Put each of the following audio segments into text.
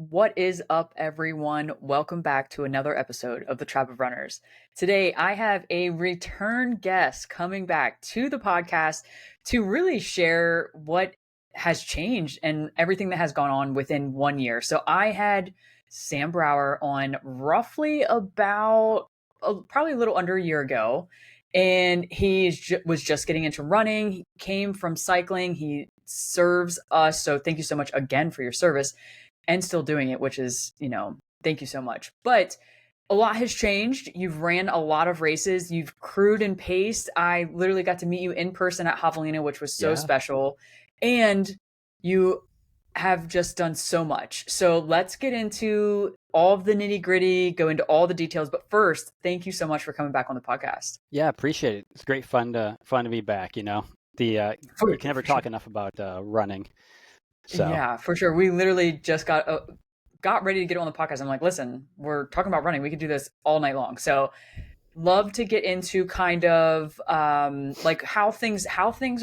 What is up, everyone? Welcome back to another episode of the Tribe of Runners. Today, I have a return guest coming back to the podcast to really share what has changed and everything that has gone on within 1 year. So, I had Sam Brower on roughly about probably a little under a year ago, and was just getting into running. He came from cycling. He serves us. So, thank you so much again for your service and still doing it, which is, thank you so much. But a lot has changed. You've ran a lot of races. You've crewed and paced. I literally got to meet you in person at Javelina, which was so Yeah. special. And you have just done so much. So let's get into all of the nitty gritty, go into all the details. But first, thank you so much for coming back on the podcast. Yeah, appreciate it. It's great fun to be back, you know. You can never talk enough about running. So Yeah, for sure. We literally just got ready to get on the podcast. I'm like, listen, we're talking about running. We could do this all night long. So love to get into kind of like how things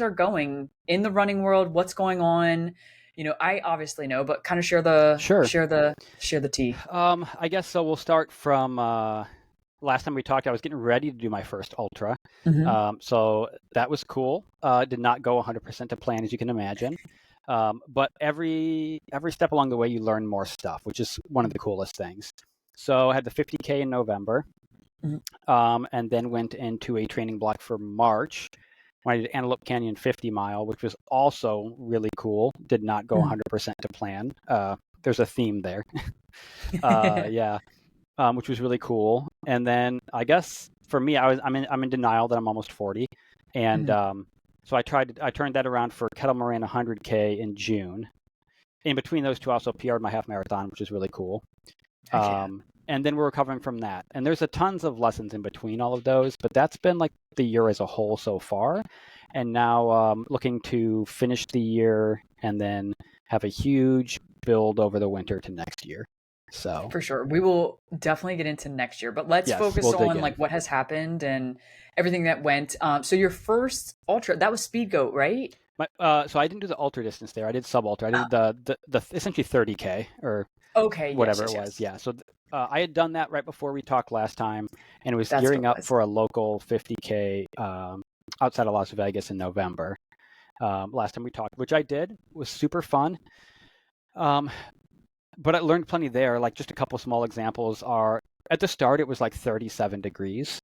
are going in the running world, what's going on. I obviously know, but kind of share sure. the tea. I guess so. We'll start from last time we talked. I was getting ready to do my first ultra. Mm-hmm. So that was cool. Did not go 100% to plan, as you can imagine. But every step along the way, you learn more stuff, which is one of the coolest things. So I had the 50K in November, and then went into a training block for March when I did Antelope Canyon 50 mile, which was also really cool. Did not go 100% to plan. There's a theme there. Yeah, which was really cool. And then I guess for me, I'm in denial that I'm almost 40, and so I turned that around for Kettle Moraine 100K in June. In between those two, I also PR'd my half marathon, which is really cool. And then we're recovering from that. And there's a tons of lessons in between all of those, but that's been like the year as a whole so far. And now looking to finish the year and then have a huge build over the winter to next year. So For sure. We will definitely get into next year, but let's yes, focus we'll dig on in. like what has happened and everything that went. So your first ultra, that was Speed Goat, right? So I didn't do the ultra distance there. I did sub ultra. I did the essentially 30K or Okay. Yes, whatever yes, it was. yes. Yeah. So I had done that right before we talked last time, and it was That's what gearing it up was. for a local 50K outside of Las Vegas in November. Last time we talked, which I did, was super fun. But I learned plenty there. Like just a couple small examples are at the start, it was like 37 degrees.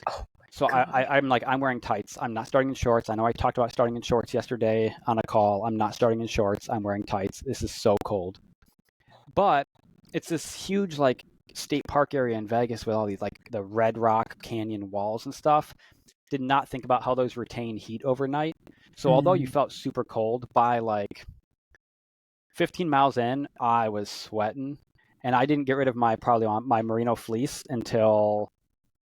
Oh So my God. I'm wearing tights. I'm not starting in shorts. I know I talked about starting in shorts yesterday on a call. I'm not starting in shorts. I'm wearing tights. This is so cold. But it's this huge like state park area in Vegas with all these like the Red Rock Canyon walls and stuff. Did not think about how those retain heat overnight. So although you felt super cold, by like 15 miles in, I was sweating, and I didn't get rid of my merino fleece until,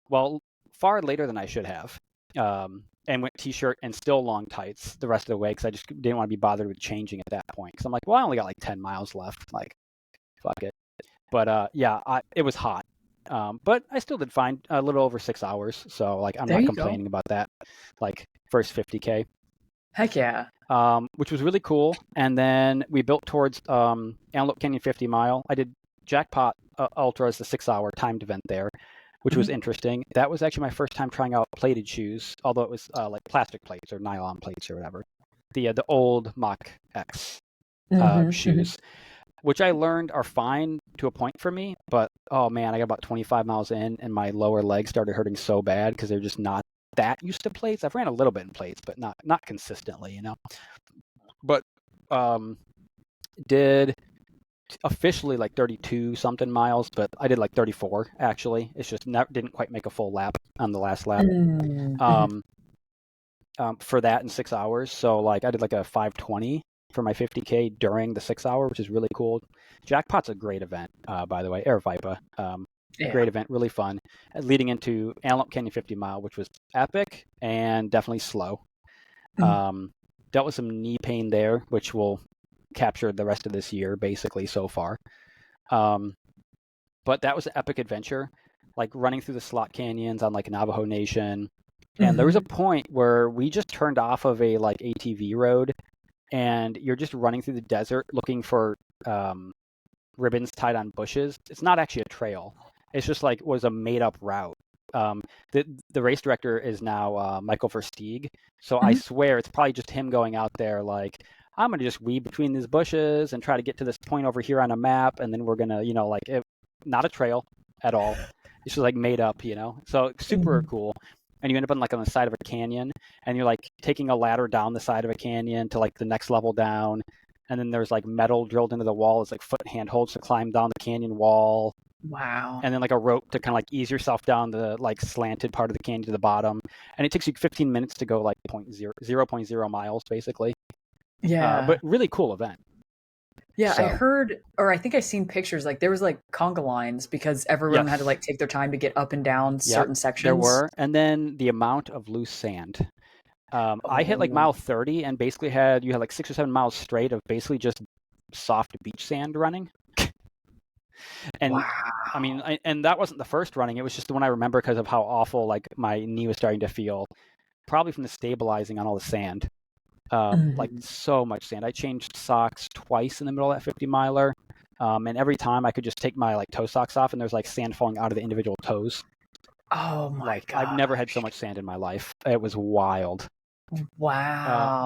well, far later than I should have. And went t-shirt and still long tights the rest of the way because I just didn't want to be bothered with changing at that point. Because I'm like, well, I only got like 10 miles left. Like, fuck it. But yeah, it was hot. But I still did fine. A little over 6 hours. So like, I'm There not you go. complaining about that. Like first 50K. Heck yeah. Which was really cool. And then we built towards Antelope Canyon 50 mile. I did Jackpot Ultras, the 6 hour timed event there, which was interesting. That was actually my first time trying out plated shoes, although it was like plastic plates or nylon plates or whatever. The old Mach X shoes, which I learned are fine to a point for me. But oh man, I got about 25 miles in and my lower legs started hurting so bad because they're just not that used to plates. I've ran a little bit in plates, but not consistently, you know. But did officially like 32 something miles, but I did like 34 actually. It's just didn't quite make a full lap on the last lap. For that in 6 hours. So like I did like a 5:20 for my 50K during the 6 hour, which is really cool. Jackpot's a great event, by the way. Air Vipa, great event, really fun. Leading into Antelope Canyon 50 mile, which was epic and definitely slow. Dealt with some knee pain there, which will capture the rest of this year basically so far. But that was an epic adventure, like running through the slot canyons on like Navajo Nation. And there was a point where we just turned off of a like ATV road, and you're just running through the desert looking for ribbons tied on bushes. It's not actually a trail. It's just like was a made up route. The race director is now Michael Versteeg. So I Mhm. swear it's probably just him going out there like, I'm going to just weave between these bushes and try to get to this point over here on a map. And then we're going to, not a trail at all. It's just like made up, So super Mhm. cool. And you end up on the side of a canyon, and you're like taking a ladder down the side of a canyon to like the next level down. And then there's like metal drilled into the wall. It's like foot handholds to climb down the canyon wall, Wow. and then like a rope to kind of like ease yourself down the like slanted part of the canyon to the bottom. And it takes you 15 minutes to go like 0.0 miles basically. Yeah. But really cool event. Yeah, I So heard, or I think I've seen pictures, like there was like conga lines because everyone had to yes, like take their time to get up and down yep, certain there sections. were. And then the amount of loose sand. I hit like Oh, mile 30 and basically you had like 6 or 7 miles straight of basically just soft beach sand running. And I wow. mean, and that wasn't the first running. It was just the one I remember because of how awful like my knee was starting to feel, probably from the stabilizing on all the sand. Like Mhm. so much sand. I changed socks twice in the middle of that 50 miler. And every time I could just take my like toe socks off and there's like sand falling out of the individual toes. Oh my Like I've never had so gosh. much sand in my life. It was wild. But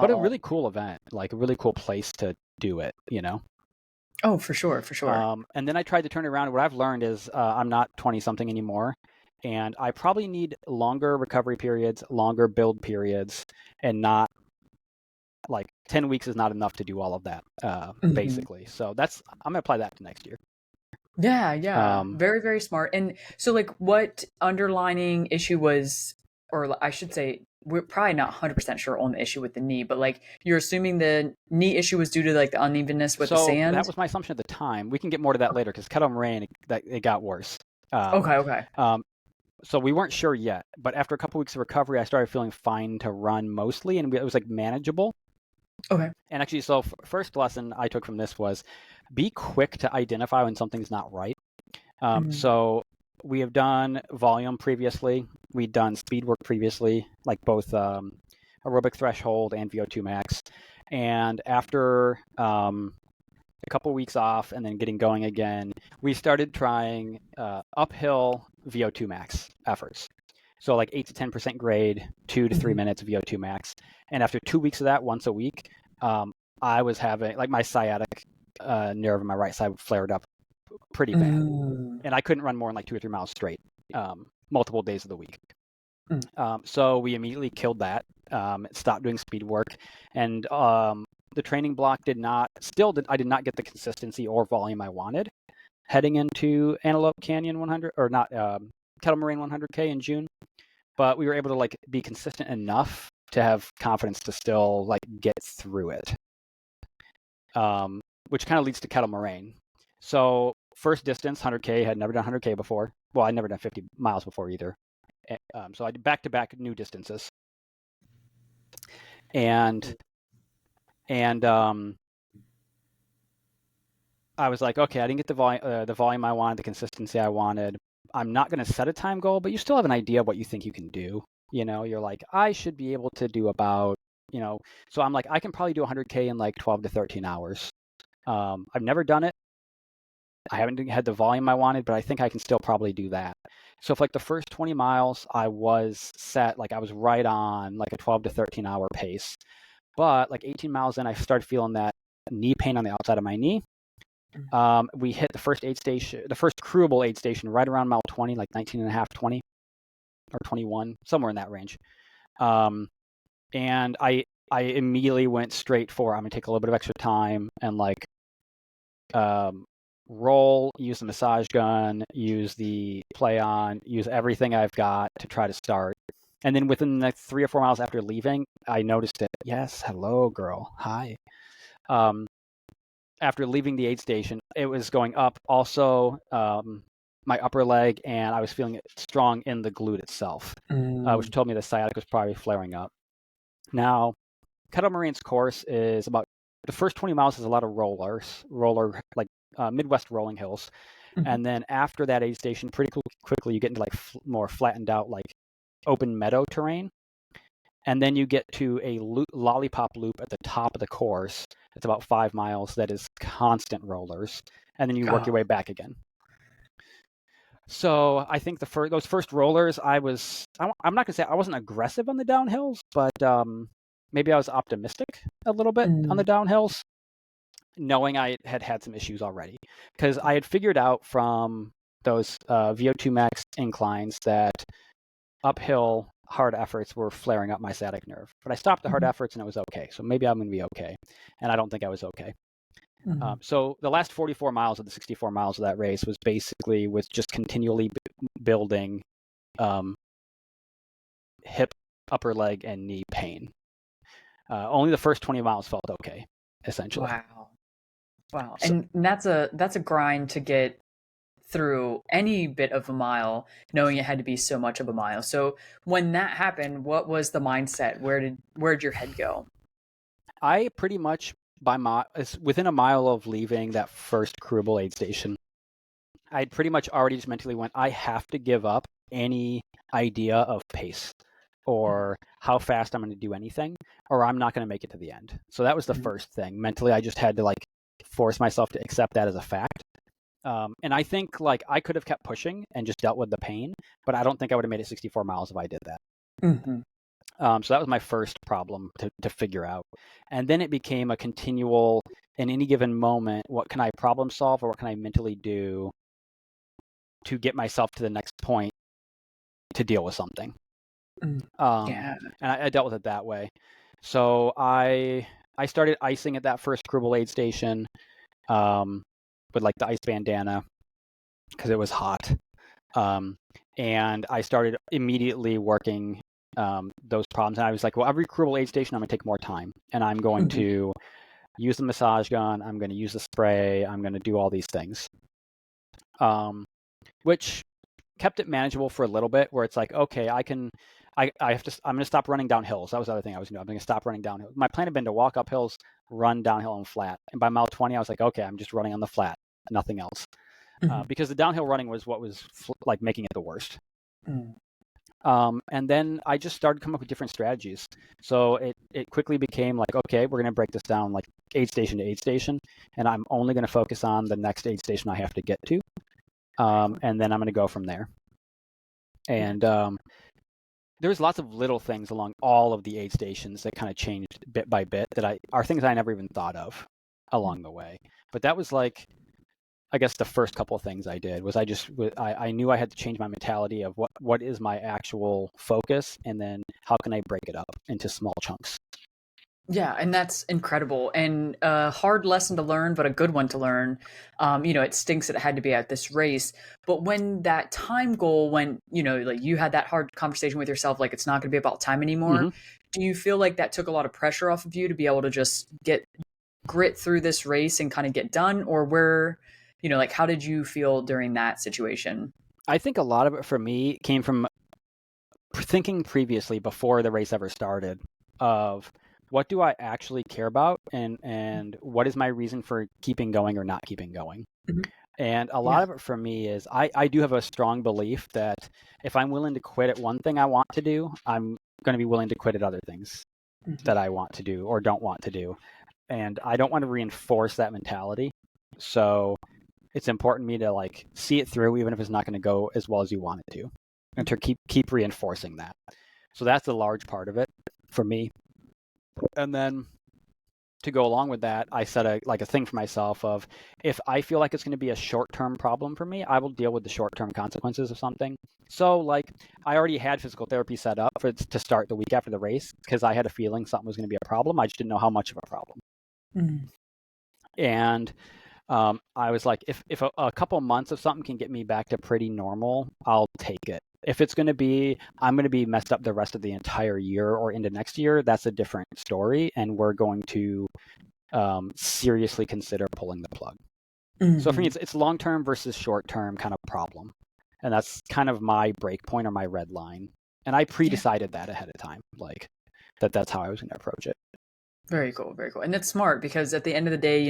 a Wow. really cool event, like a really cool place to do it. Oh, for sure, for sure. And then I tried to turn it around. What I've learned is I'm not 20 something anymore. And I probably need longer recovery periods, longer build periods, and not like 10 weeks is not enough to do all of that, Mhm. basically. So I'm going to apply that to next year. Yeah, yeah. Um, Very, very smart. And so, like, what underlining issue was, or I should say, we're probably not 100% sure on the issue with the knee, but like, you're assuming the knee issue was due to like the unevenness with the so that sand? was my assumption at the time. We can get more to that later because kettle moraine, it got worse. Um, Okay, okay. um, so we weren't sure yet, but after a couple weeks of recovery, I started feeling fine to run mostly, and it was like manageable. Okay. And actually, so first lesson I took from this was be quick to identify when something's not right. Mhm. So we have done volume previously. We'd done speed work previously, like both aerobic threshold and VO2 max. And after a couple weeks off and then getting going again, we started trying uphill VO2 max efforts. So like 8 to 10% grade, 2 to 3 minutes VO2 max. And after 2 weeks of that, once a week, um, I was having like my sciatic nerve in my right side flared up pretty bad, Mm. and I couldn't run more than like 2 or 3 miles straight, multiple days of the week. Mm. So we immediately killed that, stopped doing speed work, and the training block I did not get the consistency or volume I wanted heading into Antelope Canyon 100 or not Kettle Moraine 100K in June, but we were able to like be consistent enough to have confidence to still like get through it, which kind of leads to Kettle Moraine. So first distance 100K, had never done 100K before. Well, I'd never done 50 miles before either. So I did back-to-back new distances, and and I was like, okay, I didn't get the volume I wanted, the consistency I wanted. I'm not going to set a time goal, but you still have an idea of what you think you can do. You're like, I should be able to do about, so I'm like, I can probably do 100K in like 12 to 13 hours. I've never done it. I haven't had the volume I wanted, but I think I can still probably do that. So for like the first 20 miles, I was set, like I was right on like a 12 to 13 hour pace. But like 18 miles in, I started feeling that knee pain on the outside of my knee. We hit the first crewable aid station right around mile 20, like 19 and a half, 20 or 21, somewhere in that range. And I immediately went straight for, I'm going to take a little bit of extra time and like roll, use the massage gun, use the play on, use everything I've got to try to start. And then within the 3 or 4 miles after leaving, I noticed it. Yes, hello, girl. Hi. After leaving the aid station, it was going up also my upper leg, and I was feeling it strong in the glute itself, which Mm. told me the sciatic was probably flaring up. Now, Kettle Marine's course is about the first 20 miles is a lot of roller like Midwest rolling hills, Mhm. and then after that aid station, pretty quickly you get into like more flattened out like open meadow terrain, and then you get to a lollipop loop at the top of the course. It's about 5 miles. That is constant rollers, and then you work your way back again. So I think those first rollers, I'm not gonna say I wasn't aggressive on the downhills, but maybe I was optimistic a little bit on the downhills, knowing I had some issues already, because I had figured out from those VO2 max inclines that uphill hard efforts were flaring up my sciatic nerve. But I stopped the hard efforts and it was okay. So maybe I'm going to be okay. And I don't think I was okay. So the last 44 miles of the 64 miles of that race was basically with just continually building hip, upper leg, and knee pain. Only the first 20 miles felt okay, essentially. Wow. So, and that's a grind to get through any bit of a mile, knowing it had to be so much of a mile. So when that happened, what was the mindset? Where'd your head go? I pretty much within a mile of leaving that first crewable aid station, I'd pretty much already just mentally went, I have to give up any idea of pace or how fast I'm going to do anything, or I'm not going to make it to the end. So that was the first thing. Mentally, I just had to force myself to accept that as a fact. And I think I could have kept pushing and just dealt with the pain, but I don't think I would have made it 64 miles if I did that. So that was my first problem to figure out. And then it became a continual, in any given moment, what can I problem solve or what can I mentally do to get myself to the next point to deal with something. And I dealt with it that way. So I started icing at that first crewable aid station with the ice bandana because it was hot. And I started immediately working those problems. And I was like, well, every crewable aid station, I'm going to take more time. And I'm going to use the massage gun. I'm going to use the spray. I'm going to do all these things. Which kept it manageable for a little bit, where it's like, okay, I'm going to stop running down hills. That was the other thing I was doing. I'm going to stop running downhill. My plan had been to walk up hills, run downhill and flat. And by mile 20, I was like, okay, I'm just running on the flat, nothing else. Because the downhill running was what was making it the worst. And then I just started coming up with different strategies. So it quickly became okay, we're going to break this down aid station to aid station, and I'm only going to focus on the next aid station I have to get to. And then I'm going to go from there. And there's lots of little things along all of the aid stations that kind of changed bit by bit that are things I never even thought of along the way. But that was I guess the first couple of things I did was I knew I had to change my mentality of what is my actual focus, and then how can I break it up into small chunks. Yeah, and that's incredible, and a hard lesson to learn, but a good one to learn. It stinks that it had to be at this race, but when that time goal, when you had that hard conversation with yourself, it's not going to be about time anymore. Do you feel like that took a lot of pressure off of you to be able to just grit through this race and kind of get done, or how did you feel during that situation? I think a lot of it for me came from thinking previously, before the race ever started, of what do I actually care about, and what is my reason for keeping going or not keeping going. And a lot of it for me is I do have a strong belief that if I'm willing to quit at one thing I want to do, I'm going to be willing to quit at other things that I want to do or don't want to do. And I don't want to reinforce that mentality. So it's important to me to see it through, even if it's not going to go as well as you want it to, and to keep reinforcing that. So that's a large part of it for me. And then to go along with that, I set a thing for myself of, if I feel like it's going to be a short-term problem for me, I will deal with the short-term consequences of something. So I already had physical therapy set up to start the week after the race, because I had a feeling something was going to be a problem. I just didn't know how much of a problem. And I was like, if a couple months of something can get me back to pretty normal, I'll take it. If it's going to be, I'm going to be messed up the rest of the entire year or into next year, that's a different story. And we're going to seriously consider pulling the plug. So for me, it's long-term versus short-term kind of problem. And that's kind of my break point or my red line. And I pre-decided that ahead of time, that's how I was going to approach it. Very cool, very cool. And it's smart because at the end of the day,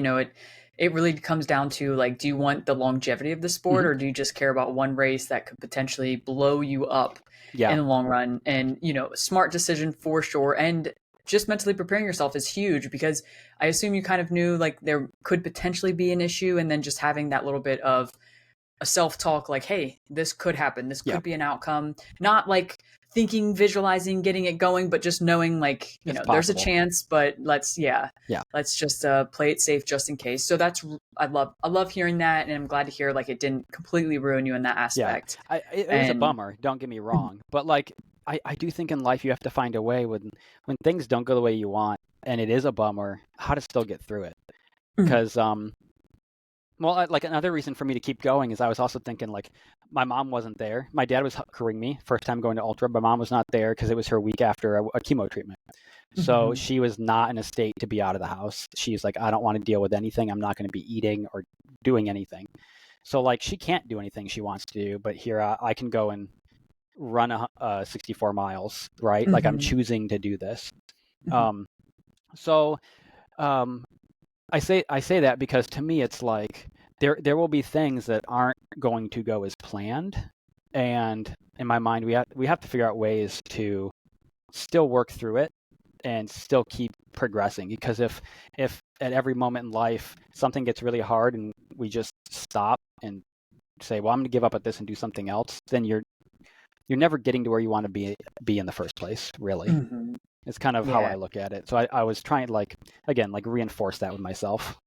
it really comes down to like, do you want the longevity of the sport Hmm. or do you just care about one race that could potentially blow you up Yeah, in the long run? And, smart decision for sure. And just mentally preparing yourself is huge because I assume you kind of knew like there could potentially be an issue and then just having that little bit of a self-talk like, hey, this could happen, this yeah, could be an outcome, not like thinking, visualizing, getting it going, but just knowing like, it's there's a possible. chance, but Yeah, let's just play it safe just in case. So I love hearing that, and I'm glad to hear like it didn't completely ruin you in that yeah. aspect. It was a And bummer. Don't get me wrong, but like I do think in life you have to find a way when things don't go the way you want, and it is a bummer, how to still get through it. Mhm. Because well, like another reason for me to keep going is I was also thinking like my mom wasn't there. My dad was crewing me first time going to ultra. My mom was not there because it was her week after a chemo treatment. So Mhm. she was not in a state to be out of the house. She's like, I don't want to deal with anything. I'm not going to be eating or doing anything. So like she can't do anything she wants to do, but here I can go and run 64 miles, right? Like I'm Mhm. choosing to do this. Mhm. Um, so um, I say that because to me it's like there will be things that aren't going to go as planned, and in my mind we have to figure out ways to still work through it and still keep progressing. Because if at every moment in life something gets really hard and we just stop and say, well, I'm going to give up at this and do something else, then you're never getting to where you want to be in the first place, really. Mhm. It's kind of how Yeah. I look at it. So I was trying to like again like reinforce that with myself.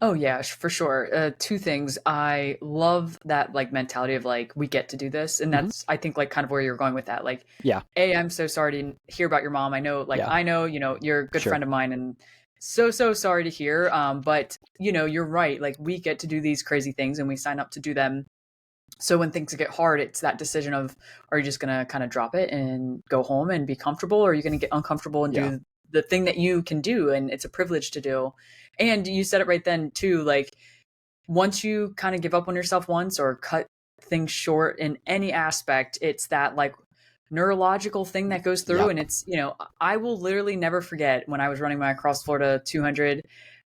Oh yeah, for sure. Two things. I love that like mentality of like we get to do this, and Hmm. that's I think like kind of where you're going with that. Like, Yeah, I'm so sorry to hear about your mom. I know, like yeah, I know, you're a good sure. friend of mine, and so sorry to hear. But you're right. Like we get to do these crazy things, and we sign up to do them. So when things get hard, it's that decision of are you just gonna kind of drop it and go home and be comfortable, or are you gonna get uncomfortable and Yeah, do the thing that you can do, and it's a privilege to do. And you said it right then too, like once you kind of give up on yourself once or cut things short in any aspect, it's that like neurological thing that goes through. yep, And it's, I will literally never forget when I was running my Across Florida 200.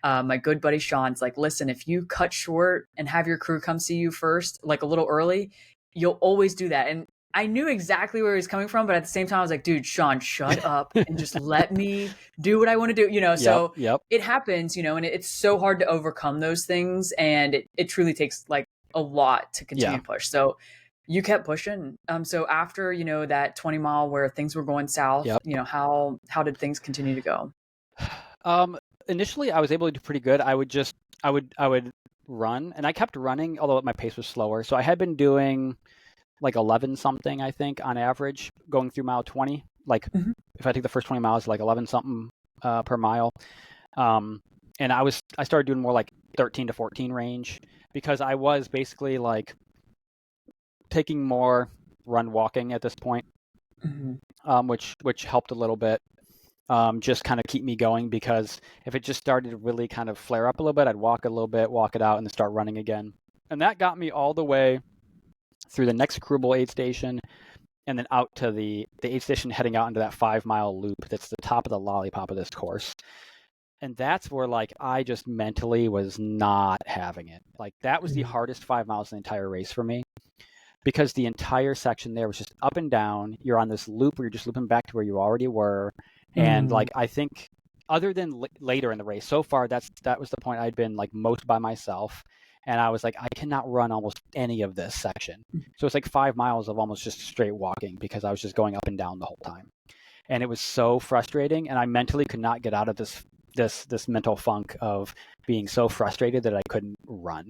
My good buddy Sean's like, listen, if you cut short and have your crew come see you first, like a little early, you'll always do that. And I knew exactly where he was coming from, but at the same time, I was like, dude, Sean, shut up and just let me do what I want to do, yep, So yep, it happens, and it's so hard to overcome those things. And it truly takes like a lot to yeah, continue to push. So you kept pushing. So after, that 20 mile where things were going south, yep. how did things continue to go? Um, Initially, I was able to do pretty good. I would run, and I kept running, although my pace was slower. So I had been doing like 11 something, I think, on average, going through mile 20. Like Mhm. if I take the first 20 miles, like 11 something per mile. Um, and I started doing more like 13 to 14 range because I was basically like taking more run walking at this point, Mhm. which helped a little bit. Just kind of keep me going because if it just started to really kind of flare up a little bit, I'd walk a little bit, walk it out, and then start running again. And that got me all the way through the next Krubel aid station and then out to the aid station heading out into that 5 mile loop that's the top of the lollipop of this course. And that's where like I just mentally was not having it. Like that was the Mhm. hardest 5 miles in the entire race for me because the entire section there was just up and down. You're on this loop where you're just looping back to where you already were. And Mhm. like I think other than later in the race, so far that was the point I'd been like most by myself, and I was like I cannot run almost any of this section. So it's like 5 miles of almost just straight walking because I was just going up and down the whole time, and it was so frustrating. And I mentally could not get out of this mental funk of being so frustrated that I couldn't run.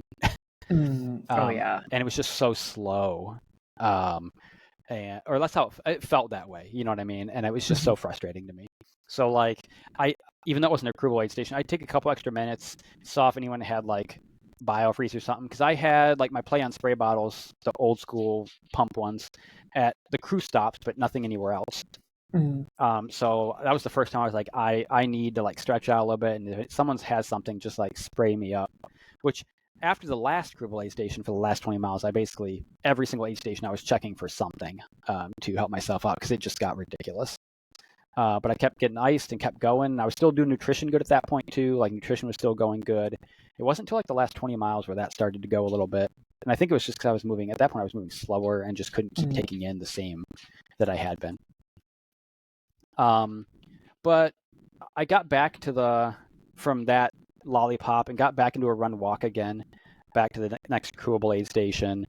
Mhm. Oh yeah. And it was just so slow. Um, or that's how it felt that way. You know what I mean? And it was just Mhm. so frustrating to me. So like I, even though it wasn't a crucible aid station, I'd take a couple extra minutes, saw if anyone had like biofreeze or something, because I had like my play on spray bottles, the old school pump ones, at the crew stops, but nothing anywhere else. Mhm. So that was the first time I was like, I need to like stretch out a little bit, and if someone has something, just like spray me up. Which after the last crucible aid station for the last 20 miles, I basically every single aid station I was checking for something to help myself out because it just got ridiculous. But I kept getting iced and kept going. And I was still doing nutrition good at that point too. Like nutrition was still going good. It wasn't until like the last 20 miles where that started to go a little bit. And I think it was just because at that point I was moving slower and just couldn't keep taking in the same that I had been. But I got back from that lollipop and got back into a run walk again, back to the next crewable aid station.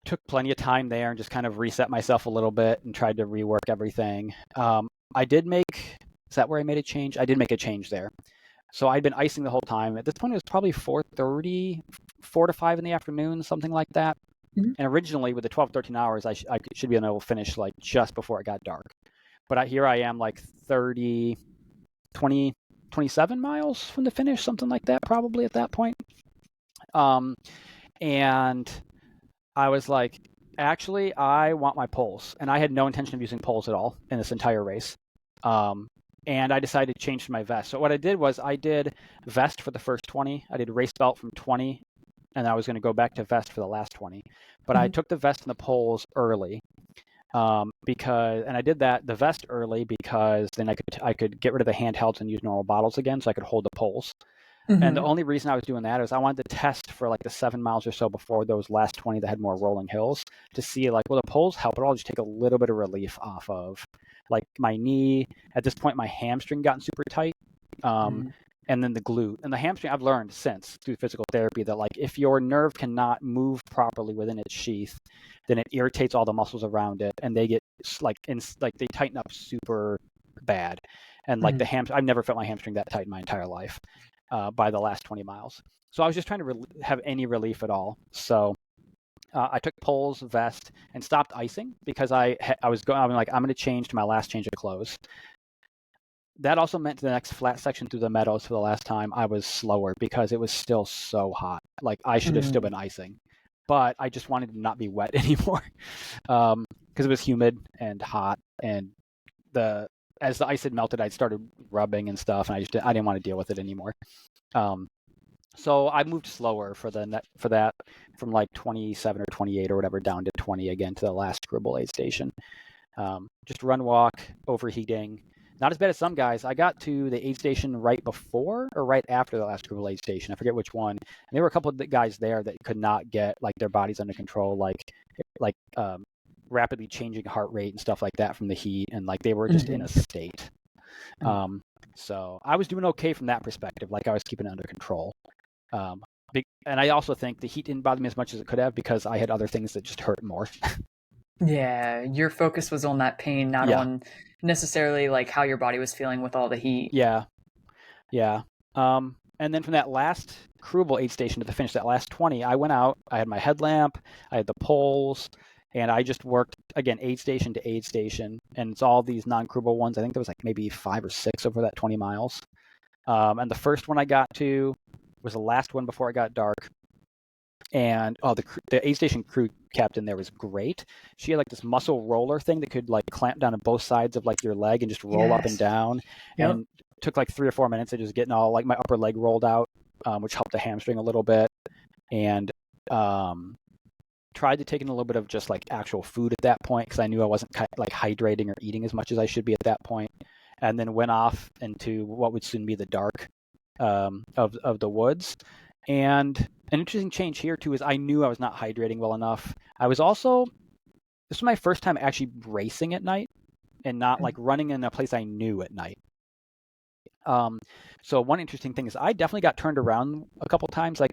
Took plenty of time there and just kind of reset myself a little bit and tried to rework everything. Is that where I made a change? I did make a change there. So I'd been icing the whole time. At this point, it was probably 4:30, 4 to 5 in the afternoon, something like that. Mm-hmm. And originally, with the 12, 13 hours, I should be able to finish like just before it got dark. But here I am like 30, 20, 27 miles from the finish, something like that, probably at that point. And I was like, actually, I want my poles. And I had no intention of using poles at all in this entire race. And I decided to change to my vest. So what I did was I did vest for the first 20. I did race belt from 20. And I was going to go back to vest for the last 20. But I took the vest and the poles early. And I did the vest early because then I could get rid of the handhelds and use normal bottles again, so I could hold the poles. And the only reason I was doing that is I wanted to test for like the 7 miles or so before those last 20 that had more rolling hills to see like, will the poles help at all? Just take a little bit of relief off of like my knee. At this point, my hamstring gotten super tight. And then the glute and the hamstring. I've learned since through physical therapy that like if your nerve cannot move properly within its sheath, then it irritates all the muscles around it, and they get they tighten up super bad. And like I've never felt my hamstring that tight in my entire life by the last 20 miles. So I was just trying to have any relief at all. So I took poles, vest, and stopped icing because I'm going to change to my last change of clothes. That also meant the next flat section through the meadows for the last time I was slower because it was still so hot. Like I should have still been icing, but I just wanted to not be wet anymore because it was humid and hot. And as the ice had melted, I'd started rubbing and stuff, and I didn't want to deal with it anymore. So I moved slower for that from like 27 or 28 or whatever down to 20 again to the last crewable aid station. Just run walk, overheating. Not as bad as some guys. I got to the aid station right before or right after the last crewable aid station. I forget which one. And there were a couple of guys there that could not get like their bodies under control, like rapidly changing heart rate and stuff like that from the heat, and like they were just in a state. So I was doing okay from that perspective. Like I was keeping it under control. And I also think the heat didn't bother me as much as it could have because I had other things that just hurt more. Yeah, your focus was on that pain, not on necessarily like how your body was feeling with all the heat. Yeah. And then from that last crewable aid station to the finish, that last 20, I went out. I had my headlamp, I had the poles, and I just worked again aid station to aid station, and it's all these non-crewable ones. I think there was like maybe 5 or 6 over that 20 miles. And the first one I got to was the last one before it got dark. And the aid station crew captain there was great. She had like this muscle roller thing that could like clamp down on both sides of like your leg and just roll up and down. Yep. And it took like 3 or 4 minutes of just getting all like my upper leg rolled out, which helped the hamstring a little bit. And tried to take in a little bit of just like actual food at that point because I knew I wasn't like hydrating or eating as much as I should be at that point. And then went off into what would soon be the dark of the woods. And an interesting change here too is I knew I was not hydrating well enough. This was my first time actually racing at night and not like running in a place I knew at night. So one interesting thing is I definitely got turned around a couple times. Like,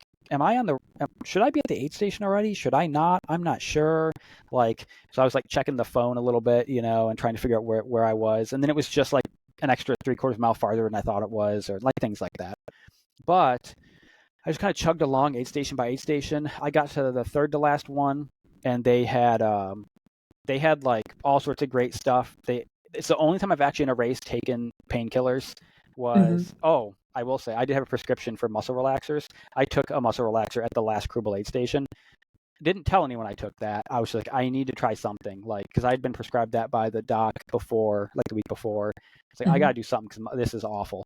should I be at the aid station already? Should I not? I'm not sure. Like, so I was like checking the phone a little bit, and trying to figure out where I was. And then it was just like an extra 3/4 mile farther than I thought it was, or like things like that. But I just kind of chugged along aid station by aid station. I got to the third to last one, and they had like all sorts of great stuff. It's the only time I've actually in a race taken painkillers. I will say I did have a prescription for muscle relaxers. I took a muscle relaxer at the last crewable aid station. Didn't tell anyone I took that. I was like, I need to try something, like, because I'd been prescribed that by the doc before, like the week before. It's like I got to do something because this is awful.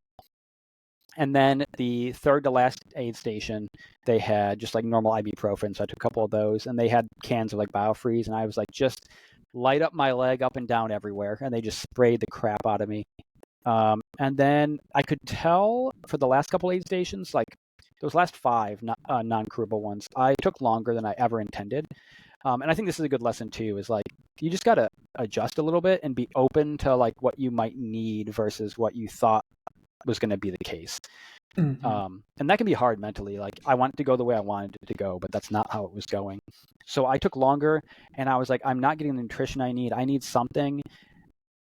And then the third to last aid station, they had just like normal ibuprofen. So I took a couple of those, and they had cans of like BioFreeze, and I was like, just light up my leg up and down everywhere, and they just sprayed the crap out of me. And then I could tell for the last couple aid stations, like those last 5 non-crewable ones, I took longer than I ever intended. And I think this is a good lesson too, is like you just got to adjust a little bit and be open to like what you might need versus what you thought was going to be the case. Mm-hmm. And that can be hard mentally. Like I wanted to go the way I wanted it to go, but that's not how it was going. So I took longer, and I was like, I'm not getting the nutrition I need. I need something,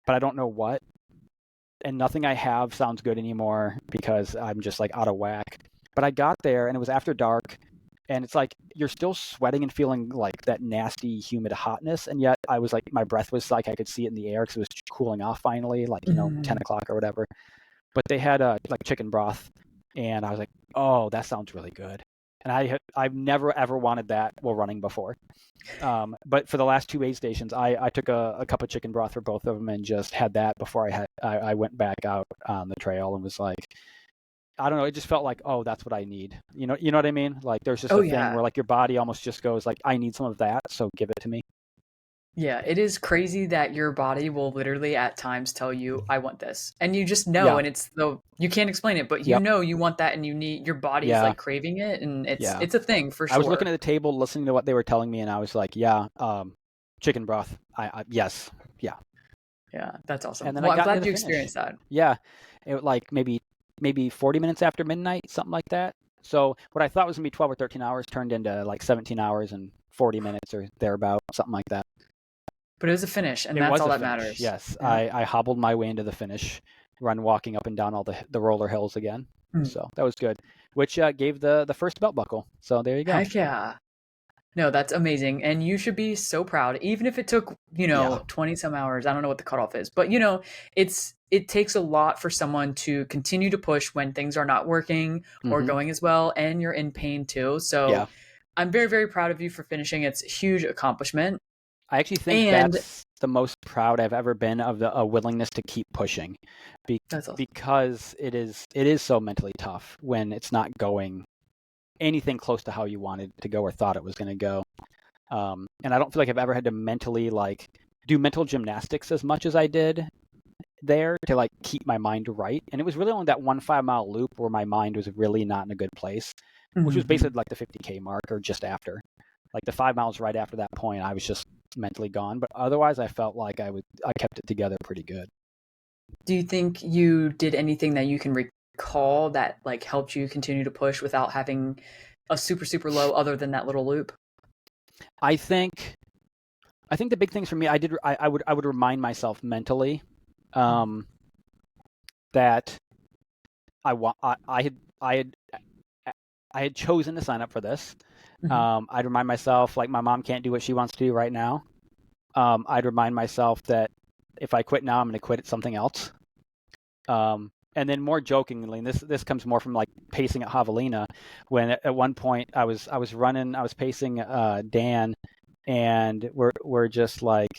but I don't know what. And nothing I have sounds good anymore because I'm just like out of whack. But I got there, and it was after dark, and it's like you're still sweating and feeling like that nasty, humid hotness, and yet I was like, my breath was like I could see it in the air because it was cooling off finally, like 10 o'clock or whatever. But they had like chicken broth, and I was like, oh, that sounds really good. And I've never ever wanted that while running before. But for the last 2 aid stations, I took a cup of chicken broth for both of them and just had that before I went back out on the trail, and was like, I don't know, it just felt like, oh, that's what I need. You know what I mean? Like there's just Oh a thing yeah. where like your body almost just goes like, I need some of that, so give it to me. Yeah, it is crazy that your body will literally at times tell you, I want this. And you just know, Yeah. and it's though you can't explain it, but you Yep. know you want that and you need your body's Yeah. like craving it, and it's Yeah. it's a thing for I was looking sure. at the table, listening to what they were telling me, and I was like, yeah, chicken broth. Yes, yeah. Yeah, that's awesome. And then I Well, I'm got into glad the you finish. experienced that. Yeah, it like maybe 40 minutes after midnight, something like that. So what I thought was gonna be 12 or 13 hours turned into like 17 hours and 40 minutes or thereabout, something like that. But it was a finish, and It that's was all a that finish. matters. Yes, Yeah. I hobbled my way into the finish, run walking up and down all the roller hills again. Mm. So that was good, which gave the first belt buckle. So there you go. Heck yeah. No, that's amazing. And you should be so proud, even if it took, Yeah. 20 some hours. I don't know what the cutoff is, but it takes a lot for someone to continue to push when things are not working or Hmm. going as well, and you're in pain too. So Yeah. I'm very, very proud of you for finishing. It's a huge accomplishment. I actually think And that's the most proud I've ever been of the a willingness to keep pushing, be, that's awesome. because it is so mentally tough when it's not going anything close to how you wanted it to go or thought it was going to go. And I don't feel like I've ever had to mentally like do mental gymnastics as much as I did there to like keep my mind right. And it was really only that 1 5 mile loop where my mind was really not in a good place, which was Mhm. basically like the 50K mark or just after. Like the 5 miles right after that point, I was just mentally gone. But otherwise, I felt like I kept it together pretty good. Do you think you did anything that you can recall that like helped you continue to push without having a super, super low other than that little loop? I think I think the big things for me, I would remind myself mentally that I had chosen to sign up for this. Mhm. I'd remind myself like my mom can't do what she wants to do right now. I'd remind myself that if I quit now, I'm going to quit at something else. And then more jokingly, and this comes more from like pacing at Javelina, when at one point I was pacing Dan, and we're just like,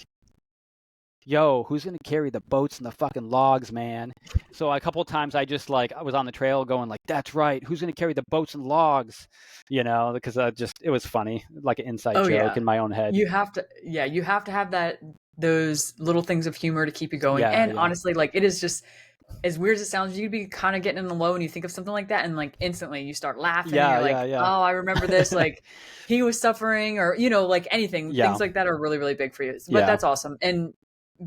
yo, who's gonna carry the boats and the fucking logs, man? So a couple of times I just like I was on the trail going like, that's right, who's gonna carry the boats and logs? Because it was funny, like an inside Oh joke yeah. in my own head. You have to have those little things of humor to keep you going. Yeah, And yeah, honestly, like it is just as weird as it sounds, you'd be kind of getting in the low and you think of something like that and like instantly you start laughing and yeah, you're yeah, like, yeah, "Oh, I remember this like he was suffering," or like anything. yeah, Things like that are really really big for you. But yeah, that's awesome. And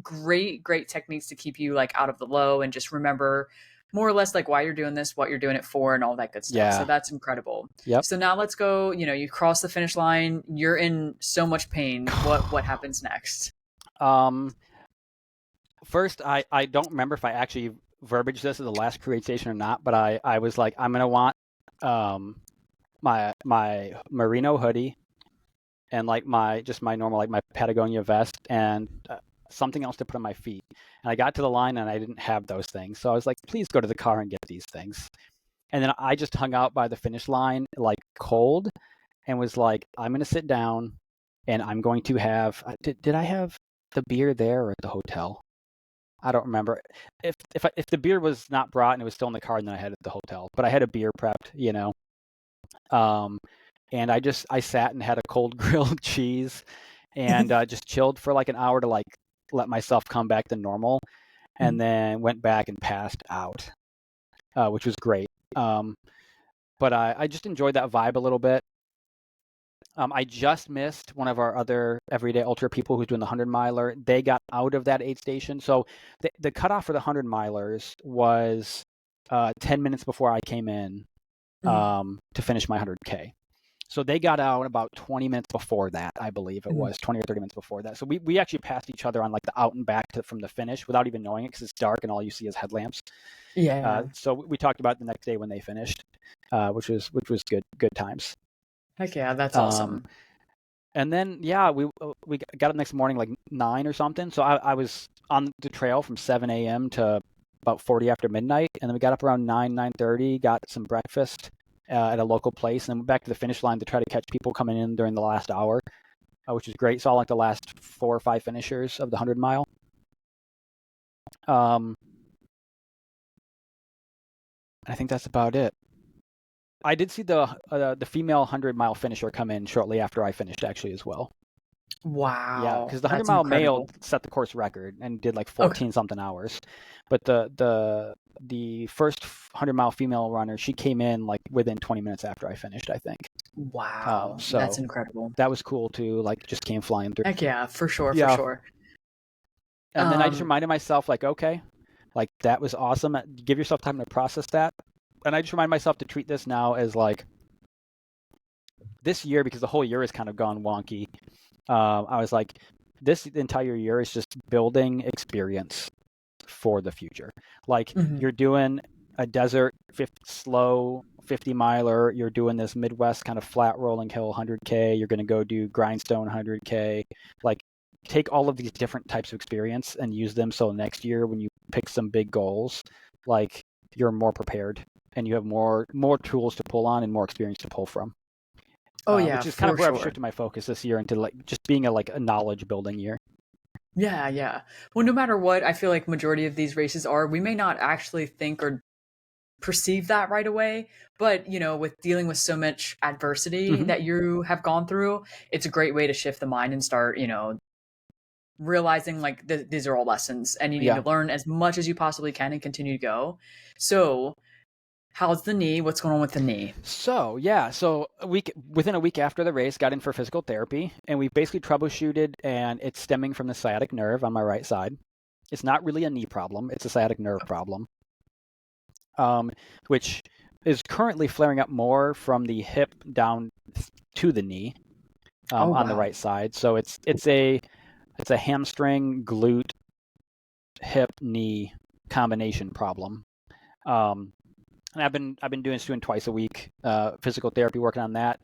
great techniques to keep you like out of the low and just remember more or less like why you're doing this, what you're doing it for, and all that good stuff. So yeah. that's incredible. Yep. So now let's go, you cross the finish line, you're in so much pain. What happens next? Um, First, I don't remember if I actually verbiage this as the last create station or not, but I was like, I'm gonna want um my merino hoodie and like my normal like my Patagonia vest and something else to put on my feet. And I got to the line and I didn't have those things, so I was like, please go to the car and get these things. And then I just hung out by the finish line like cold and was like, I'm gonna sit down and I'm going to have did I have the beer there or at the hotel? I don't remember if the beer was not brought and it was still in the car, and then I had it at the hotel. But I had a beer prepped. Um, and I sat and had a cold grilled cheese, and just chilled for like an hour to like let myself come back to normal, and then went back and passed out, which was great. But I just enjoyed that vibe a little bit. I just missed one of our other everyday ultra people who's doing the 100 miler. They got out of that aid station. So the cutoff for the 100 milers was 10 minutes before I came in to finish my 100K. So they got out about 20 minutes before that, I believe it was 20 or 30 minutes before that. So we actually passed each other on like the out and back from the finish without even knowing it because it's dark and all you see is headlamps. Yeah. So we talked about it the next day when they finished, which was good times. Heck yeah, that's Um, awesome. and then we got up next morning like 9 or something. So I was on the trail from 7 a.m. to about 40 after midnight, and then we got up around 9:30, got some breakfast at a local place, and then went back to the finish line to try to catch people coming in during the last hour, which was great. Saw like the last 4 or 5 finishers of the 100 mile. I think that's about it. I did see the female 100 mile finisher come in shortly after I finished actually as well. Yeah, Wow, because the 100 that's mile male incredible. set the course record and did like Okay. 14 something hours, but the first 100 mile female runner, she came in like within 20 minutes after I finished, I think. Wow, that's So incredible. that was cool too. Like just came flying through. Heck yeah, for sure, for Yeah, sure. and then I just reminded myself like, okay, like that was awesome. Give yourself time to process that, and I just remind myself to treat this now as like this year because the whole year has kind of gone wonky. I was like, this entire year is just building experience for the future. Like Mhm. you're doing a desert slow 50 miler, you're doing this Midwest kind of flat rolling hill 100K, you're going to go do grindstone 100K. Like take all of these different types of experience and use them so next year when you pick some big goals, like you're more prepared and you have more tools to pull on and more experience to pull from. Oh yeah, Which is kind for of where I've sure. shifted my focus this year into like just being a knowledge building year. Yeah, yeah. Well, no matter what, I feel like majority of these races are, we may not actually think or perceive that right away, but with dealing with so much adversity Mm-hmm. that you have gone through, it's a great way to shift the mind and start, realizing like these are all lessons and you need Yeah. to learn as much as you possibly can and continue to go. So, how's the knee? What's going on with the knee? So within a week after the race, got in for physical therapy, and we basically troubleshooted, and it's stemming from the sciatic nerve on my right side. It's not really a knee problem; it's a sciatic nerve problem, which is currently flaring up more from the hip down to the knee Oh on the wow. right side. So it's a hamstring, glute, hip, knee combination problem. Um, and I've been doing twice a week physical therapy, working on that,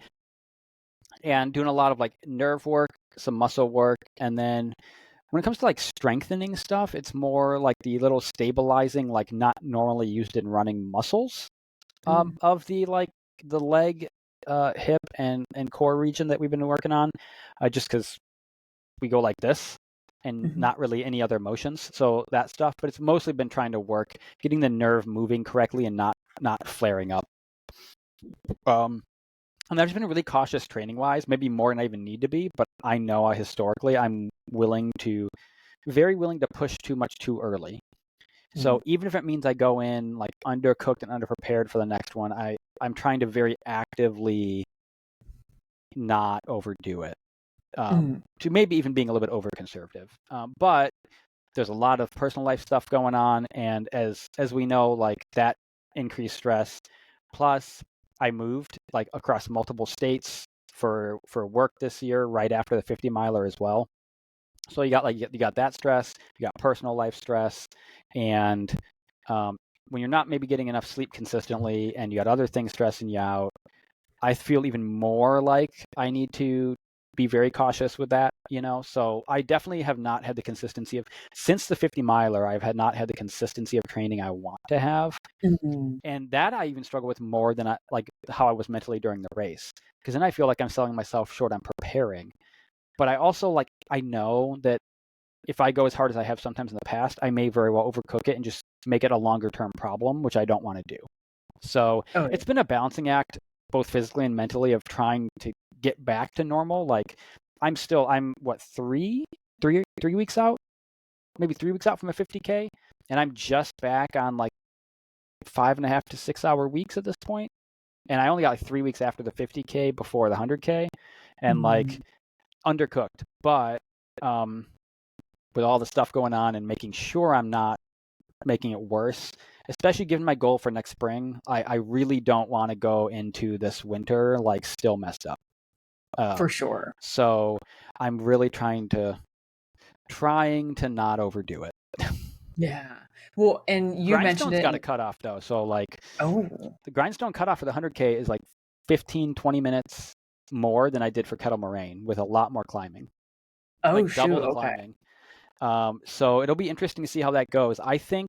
and doing a lot of like nerve work, some muscle work, and then when it comes to like strengthening stuff, it's more like the little stabilizing, like not normally used in running muscles Mm. of the leg, hip, and core region that we've been working on, just because we go like this and Mhm. not really any other motions. So that stuff, but it's mostly been trying to work getting the nerve moving correctly and not flaring up. And I've just been really cautious training wise, maybe more than I even need to be, but I know historically I'm very willing to push too much too early. Mm. So even if it means I go in like undercooked and underprepared for the next one, I'm trying to very actively not overdo it. Mm. To maybe even being a little bit over conservative. But there's a lot of personal life stuff going on, and as we know, like that increased stress. Plus, I moved like across multiple states for work this year, right after the 50 miler as well. So you got that stress, you got personal life stress, and when you're not maybe getting enough sleep consistently, and you got other things stressing you out, I feel even more like I need to be very cautious with that, you know? So I definitely have not had the consistency since the 50 miler, I've had not had the consistency of training I want to have. Mhm. And that I even struggle with more than how I was mentally during the race. Because then I feel like I'm selling myself short on preparing. But I also I know that if I go as hard as I have sometimes in the past, I may very well overcook it and just make it a longer term problem, which I don't want to do. So Oh yeah. it's been a balancing act, both physically and mentally, of trying to get back to normal. Like I'm what, 3 weeks out, maybe 3 weeks out from a 50K, and I'm just back on like 5.5 to 6 hour weeks at this point. And I only got like 3 weeks after the 50K before the 100K, and like Mhm. undercooked. But with all the stuff going on and making sure I'm not making it worse, especially given my goal for next spring, I really don't want to go into this winter like still messed up. For sure. So I'm really trying to not overdo it. Yeah. Well, and you mentioned Grindstone's it. got a cutoff though, so like Oh. the grindstone cutoff for the 100K is like 15-20 minutes more than I did for Kettle Moraine with a lot more climbing, Oh like double shoot. the Okay. climbing. So it'll be interesting to see how that goes. I think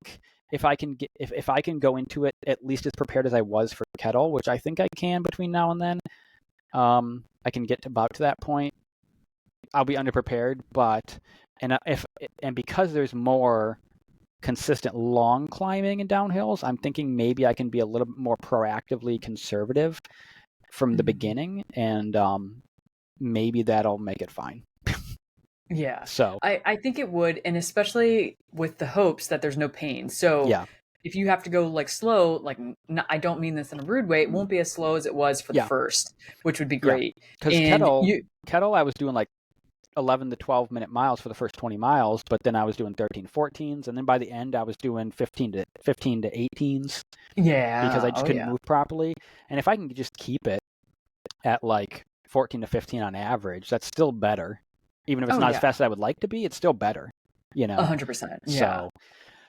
if I can if I can go into it at least as prepared as I was for Kettle, which I think I can between now and then, I can get about to that point. I'll be underprepared, but and because there's more consistent long climbing and downhills, I'm thinking maybe I can be a little bit more proactively conservative from the Mhm. beginning, and maybe that'll make it fine. Yeah. So I think it would, and especially with the hopes that there's no pain. So yeah, if you have to go like slow, like I don't mean this in a rude way, it won't be as slow as it was for the yeah, first, which would be yeah. great. Because And kettle, you, I was doing like 11 to 12 minute miles for the first 20 miles, but then I was doing 13, 14s, and then by the end I was doing 15 to 18s because I yeah, just oh couldn't yeah, move properly. And if I can just keep it at like 14 to 15 on average, that's still better. Even if it's oh not as yeah, fast as I would like to be, it's still better, you know. 100%, yeah. So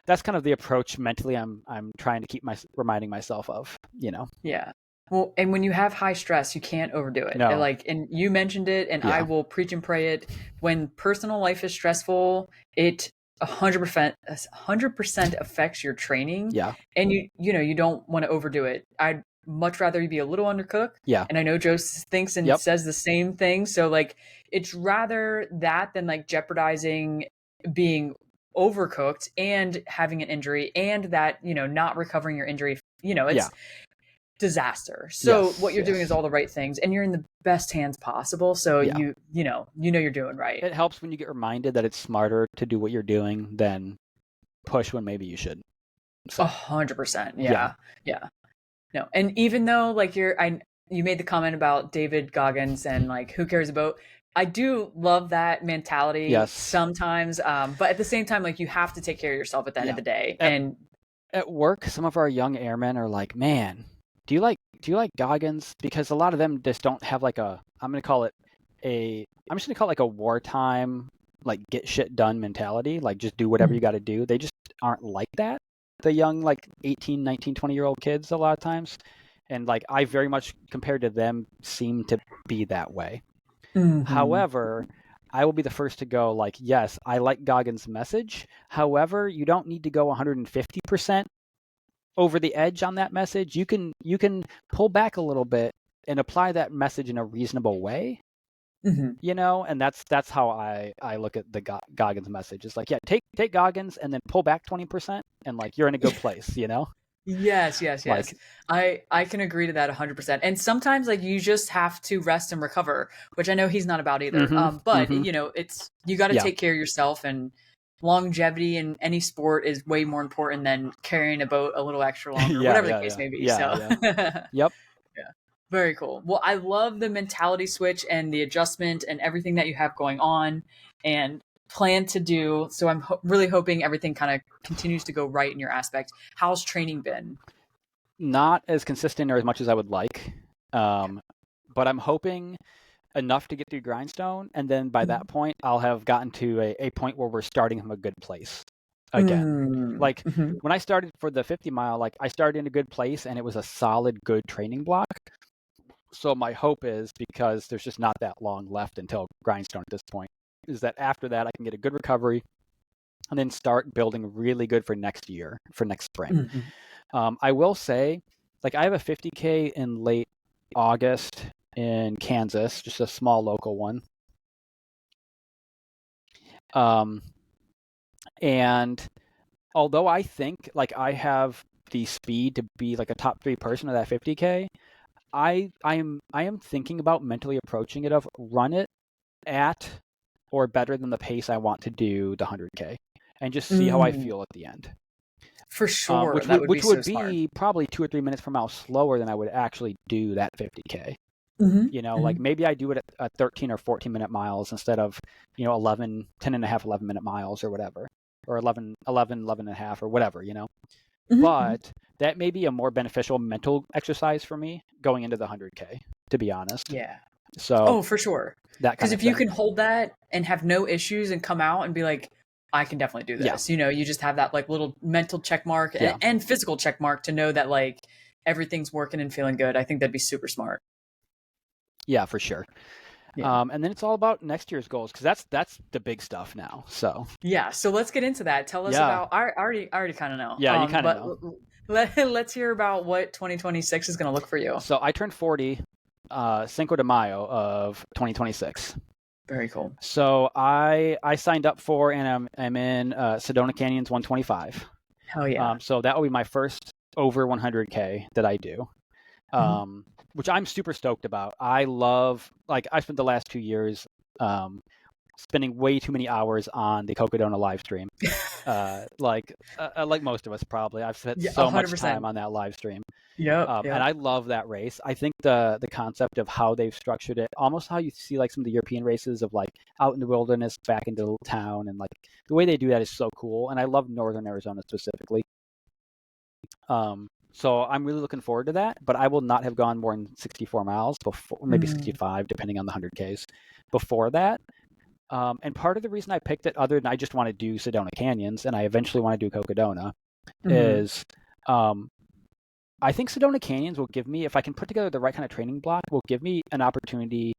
that's kind of the approach mentally I'm trying to keep reminding myself of, Yeah. Well, and when you have high stress, you can't overdo it. And No. like, and you mentioned it, and I Yeah. will preach and pray it. When personal life is stressful, it 100% affects your training, Yeah. and you don't want to overdo it. I'd much rather you be a little undercooked, Yeah. and I know Joe thinks and Yep. says the same thing. So like, it's rather that than like jeopardizing being overcooked and having an injury, and that not recovering your injury. Yeah. It's disaster. So what Yes. you're doing is Yes. all the right things, and you're in the best hands possible. So Yeah. you know you're doing right. It helps when you get reminded that it's smarter to do what you're doing than push when maybe you shouldn't. So, 100%. yeah. Yeah, yeah. No, and even though like you made the comment about David Goggins and like who cares about. I do love that mentality Yes. sometimes, but at the same time, like you have to take care of yourself at the end of Yeah. the day. At And at work, some of our young airmen are like, "Man, do you like Goggins?" Because a lot of them just don't have like I'm just gonna call it like a wartime, like get shit done mentality, like just do whatever you got to do. They just aren't like that. The young like 18, 19, 20-year-old kids a lot of times. And like I very much compared to them seem to be that way. Mhm. However, I will be the first to go like, yes, I like Goggins' message. However, you don't need to go 150% over the edge on that message. You can pull back a little bit and apply that message in a reasonable way, Mhm. and that's how I look at the Goggins message. It's like, yeah, take Goggins and then pull back 20%, and like you're in a good place. Yes, yes, yes. Like, I can agree to that 100%. And sometimes like you just have to rest and recover, which I know he's not about either. mm-hmm, But mm-hmm, it's you got to yeah, take care of yourself, and longevity in any sport is way more important than carrying a boat a little extra longer, yeah, whatever the yeah, case yeah, may be. yeah, So, yeah, yeah. yep. Very cool. Well, I love the mentality switch and the adjustment and everything that you have going on and plan to do. So I'm really hoping everything kind of continues to go right in your aspect. How's training been? Not as consistent or as much as I would like, um, but I'm hoping enough to get through Grindstone, and then by that point, I'll have gotten to a point where we're starting from a good place again. Mm, Like mhm, when I started for the 50 mile, like I started in a good place, and it was a solid, good training block. So my hope is, because there's just not that long left until Grindstone at this point, is that after that I can get a good recovery and then start building really good for next year, for next spring. mhm. I will say, like I have a 50K in late August in Kansas, just a small local one. Um, and although I think like I have the speed to be like a top 3 person of that 50K, I am thinking about mentally approaching it of run it at or better than the pace I want to do the 100K and just see how I Mm, feel at the end. for sure. Which That would would be which so would smart. be probably 2 or 3 minutes per mile slower than I would actually do that 50K. Hmm. Like maybe I do it at 13 or 14-minute miles instead of 10 and a half, 11-minute miles or whatever, or 11 and a half or whatever. Hmm. But that may be a more beneficial mental exercise for me going into the 100K, to be honest. Yeah. So Oh, for sure. that Because kind of if you thing. can hold that and have no issues and come out and be like, I can definitely do Yeah, this, you just have that like little mental check mark yeah, and physical check mark to know that like everything's working and feeling good. I think that'd be super smart. yeah, for sure. Yeah. And then it's all about next year's goals because that's the big stuff now. So Yeah. So let's get into that. Tell us yeah, about, I already kind of know. yeah, you kind of But know. let's hear about what 2026 is going to look for you. So I turned 40 Cinco de Mayo of 2026. Very cool. So I signed up for and I'm in Sedona Canyons 125. Hell yeah. So that will be my first over 100K that I do, Mhm. which I'm super stoked about. I love, like, I spent the last 2 years spending way too many hours on the Cocodona live stream. Like most of us probably, I've spent Yeah, so much time 100%. on that live stream. Yep. And Yep. I love that race. I think the concept of how they've structured it, almost how you see like some of the European races of like out in the wilderness, back into town, and like the way they do that is so cool. And I love Northern Arizona specifically. So I'm really looking forward to that. But I will not have gone more than 64 miles before, maybe Mm. 65, depending on the 100Ks before that. And part of the reason I picked it, other than I just want to do Sedona Canyons and I eventually want to do Cocodona, Mhm. is um, I think Sedona Canyons will give me, if I can put together the right kind of training block, will give me an opportunity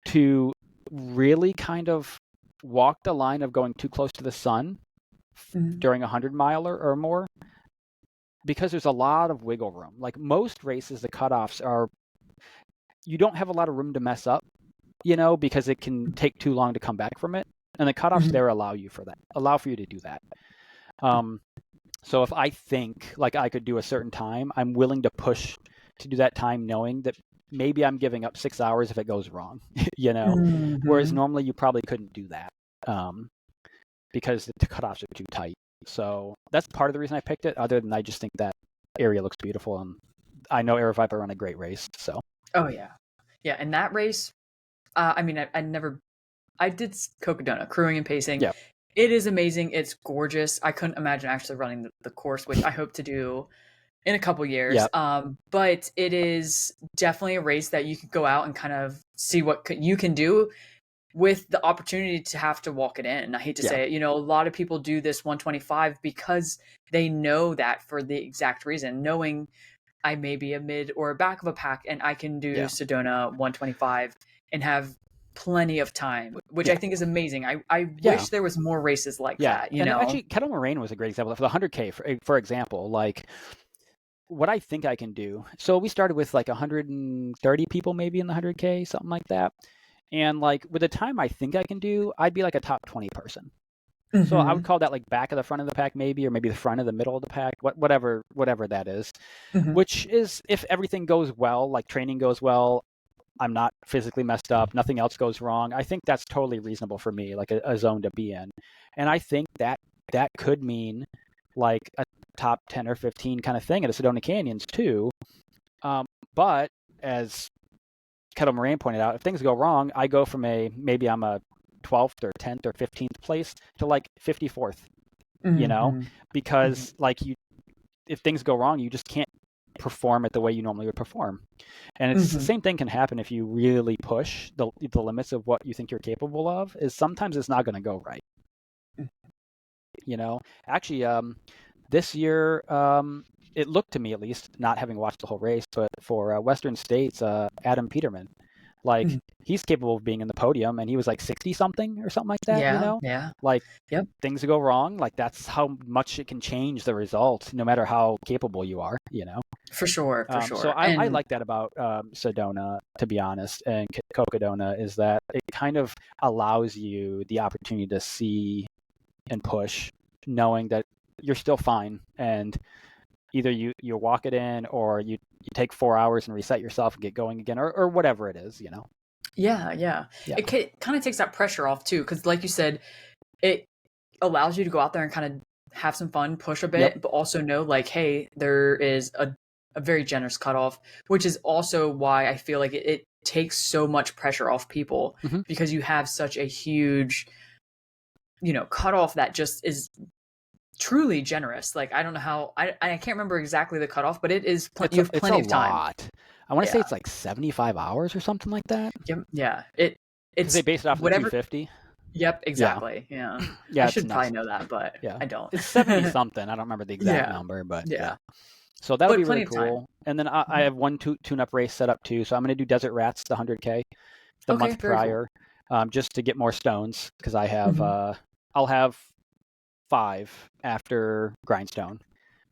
to really kind of walk the line of going too close to the sun Mhm. during a 100 miler or more, because there's a lot of wiggle room. Like most races, the cutoffs are, you don't have a lot of room to mess up, because it can take too long to come back from it. And the cutoffs Mhm. there allow for you to do that. Um, So if I think like I could do a certain time, I'm willing to push to do that time, knowing that maybe I'm giving up 6 hours if it goes wrong, you know. Whereas Mhm. normally you probably couldn't do that um, because the cutoffs are too tight. So that's part of the reason I picked it. Other than I just think that area looks beautiful, and I know Air Viper run a great race. So Oh yeah. Yeah, and that race, I mean, I never, I did Cocodona, crewing and pacing. yeah, It is amazing. It's gorgeous. I couldn't imagine actually running the course, which I hope to do in a couple years. yeah, But it is definitely a race that you could go out and kind of see what you can do with the opportunity to have to walk it in. I hate to yeah, say it, a lot of people do this 125 because they know that for the exact reason, knowing I may be a mid or a back of a pack and I can do yeah, Sedona 125 and have plenty of time, which yeah, I think is amazing. I yeah, wish there was more races like yeah. that, you And know? actually, Kettle Moraine was a great example for the 100K, for example. Like what I think I can do. So we started with like 130 people maybe in the 100K, something like that. And like with the time I think I can do, I'd be like a top 20 person. So I would Mhm. call that like back of the front of the pack maybe, or maybe the front of the middle of the pack, whatever that is. Mhm. Which is, if everything goes well, like training goes well, I'm not physically messed up, nothing else goes wrong. I think that's totally reasonable for me, like a zone to be in. And I think that could mean like a top 10 or 15 kind of thing at a Sedona Canyons too. Um, but as Kettle Moraine pointed out, if things go wrong, I go from maybe I'm a 12th or 10th or 15th place to like 54th, Mhm. Mhm. because like if things go wrong, you just can't perform it the way you normally would perform. And it's the Mhm. same thing can happen if you really push the limits of what you think you're capable of, is sometimes it's not going to go right. Actually, this year, it looked to me, at least, not having watched the whole race, but for Western States, Adam Peterman, like Mhm. he's capable of being in the podium, and he was like 60 something or something like that. Yeah, yeah. Like Yep. things go wrong, like that's how much it can change the result, no matter how capable you are. For sure, for So sure. I And like that about Sedona, to be honest, and Cocodona, is that it kind of allows you the opportunity to see and push, knowing that you're still fine, and either you walk it in, or you take 4 hours and reset yourself and get going again, or whatever it is. Yeah. Yeah. It kind of takes that pressure off too, because like you said, it allows you to go out there and kind of have some fun, push a Yep. bit, but also know like, hey, there is a very generous cutoff, which is also why I feel like it takes so much pressure off people Hmm. because you have such a huge, cutoff that just is truly generous. Like I don't know how I can't remember exactly the cutoff, but it is you have It's a plenty of time. lot. I want to say Yeah. it's like 75 hours or something like that. Yep. Yeah. Because they It's base it off of the whatever. 250. Yep. Yeah. Exactly. Yeah. I Yeah, it's should probably nuts. know that, but Yeah. I don't. It's 70 something. I don't remember the exact Yeah. number, but yeah. Yeah. So that'll But be really plenty of time. cool. And then I Mhm. have one tune-up race set up too. So I'm going to do Desert Rats, the 100K, the Okay. month Very cool. prior, just to get more stones because Mhm. I'll have 5 after Grindstone.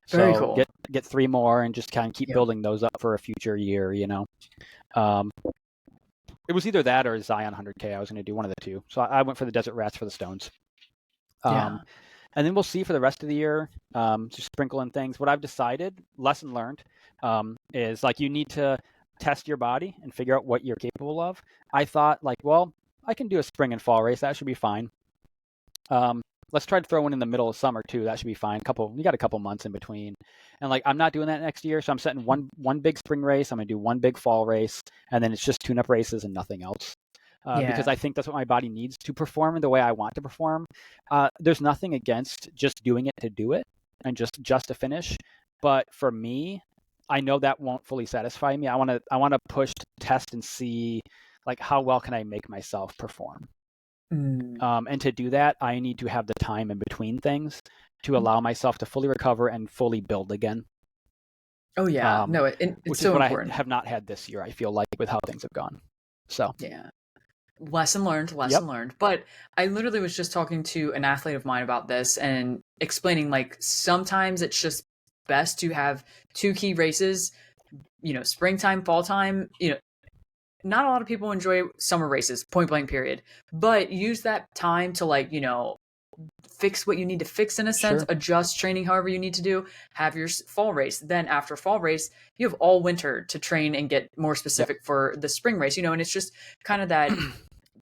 Very So cool. get 3 more and just kind of keep Yep. building those up for a future year. Um, it was either that or Zion 100K. I was going to do one of the two. So I went for the Desert Rats for the stones. Um, Yeah. and then we'll see for the rest of the year, just sprinkle in things. What I've decided, lesson learned, is like you need to test your body and figure out what you're capable of. I thought like, well, I can do a spring and fall race. That should be fine. Um, let's try to throw one in the middle of summer too. That should be fine. We got a couple months in between, and like I'm not doing that next year, so I'm setting one big spring race. I'm gonna do one big fall race, and then it's just tune-up races and nothing else. Because Yeah. I think that's what my body needs to perform in the way I want to perform. There's nothing against just doing it to do it and just to finish, but for me, I know that won't fully satisfy me. I want to push to test and see like how well can I make myself perform. Mm. And to do that, I need to have the time in between things to allow myself to fully recover and fully build again, Oh yeah. um, No, it's which is so what I important. have not had this year, I feel like, with how things have gone. So, Yeah. Lesson learned, yep, lesson learned. But I literally was just talking to an athlete of mine about this and explaining like sometimes it's just best to have two key races, springtime, fall time, not a lot of people enjoy summer races, point blank period. But use that time to like, fix what you need to fix in a sense, sure, adjust training however you need to do, have your fall race. Then after fall race, you have all winter to train and get more yep, specific for the spring race, and it's just kind of that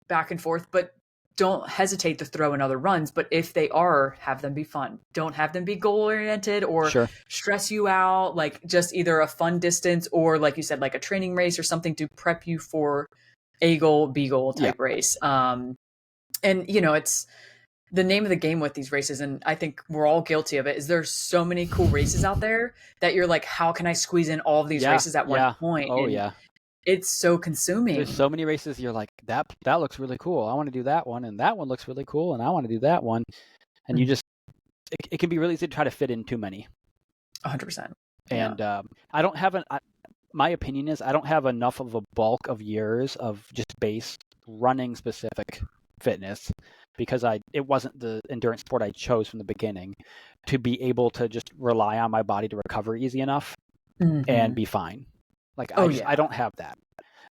back and forth, but don't hesitate to throw in other runs. But if they are, have them be fun. Don't have them be goal oriented or sure, stress you out. Like just either a fun distance or, like you said, like a training race or something to prep you for A goal, B goal yeah, type race. And it's the name of the game with these races, and I think we're all guilty of it, is there's so many cool races out there that you're like, how can I squeeze in all of these yeah, races at one yeah, point? oh And yeah. it's so There's consuming. so many races you're like that looks really cool. I want to do that one, and that one looks really cool, and I want to do that one, and you Mhm. just it can be really easy to try to fit in too many. 100%. Yeah. And I don't have my opinion is I don't have enough of a bulk of years of just base running specific fitness because it wasn't the endurance sport I chose from the beginning to be able to just rely on my body to recover easy enough and Hmm. be fine. Like Oh I yeah. don't have that.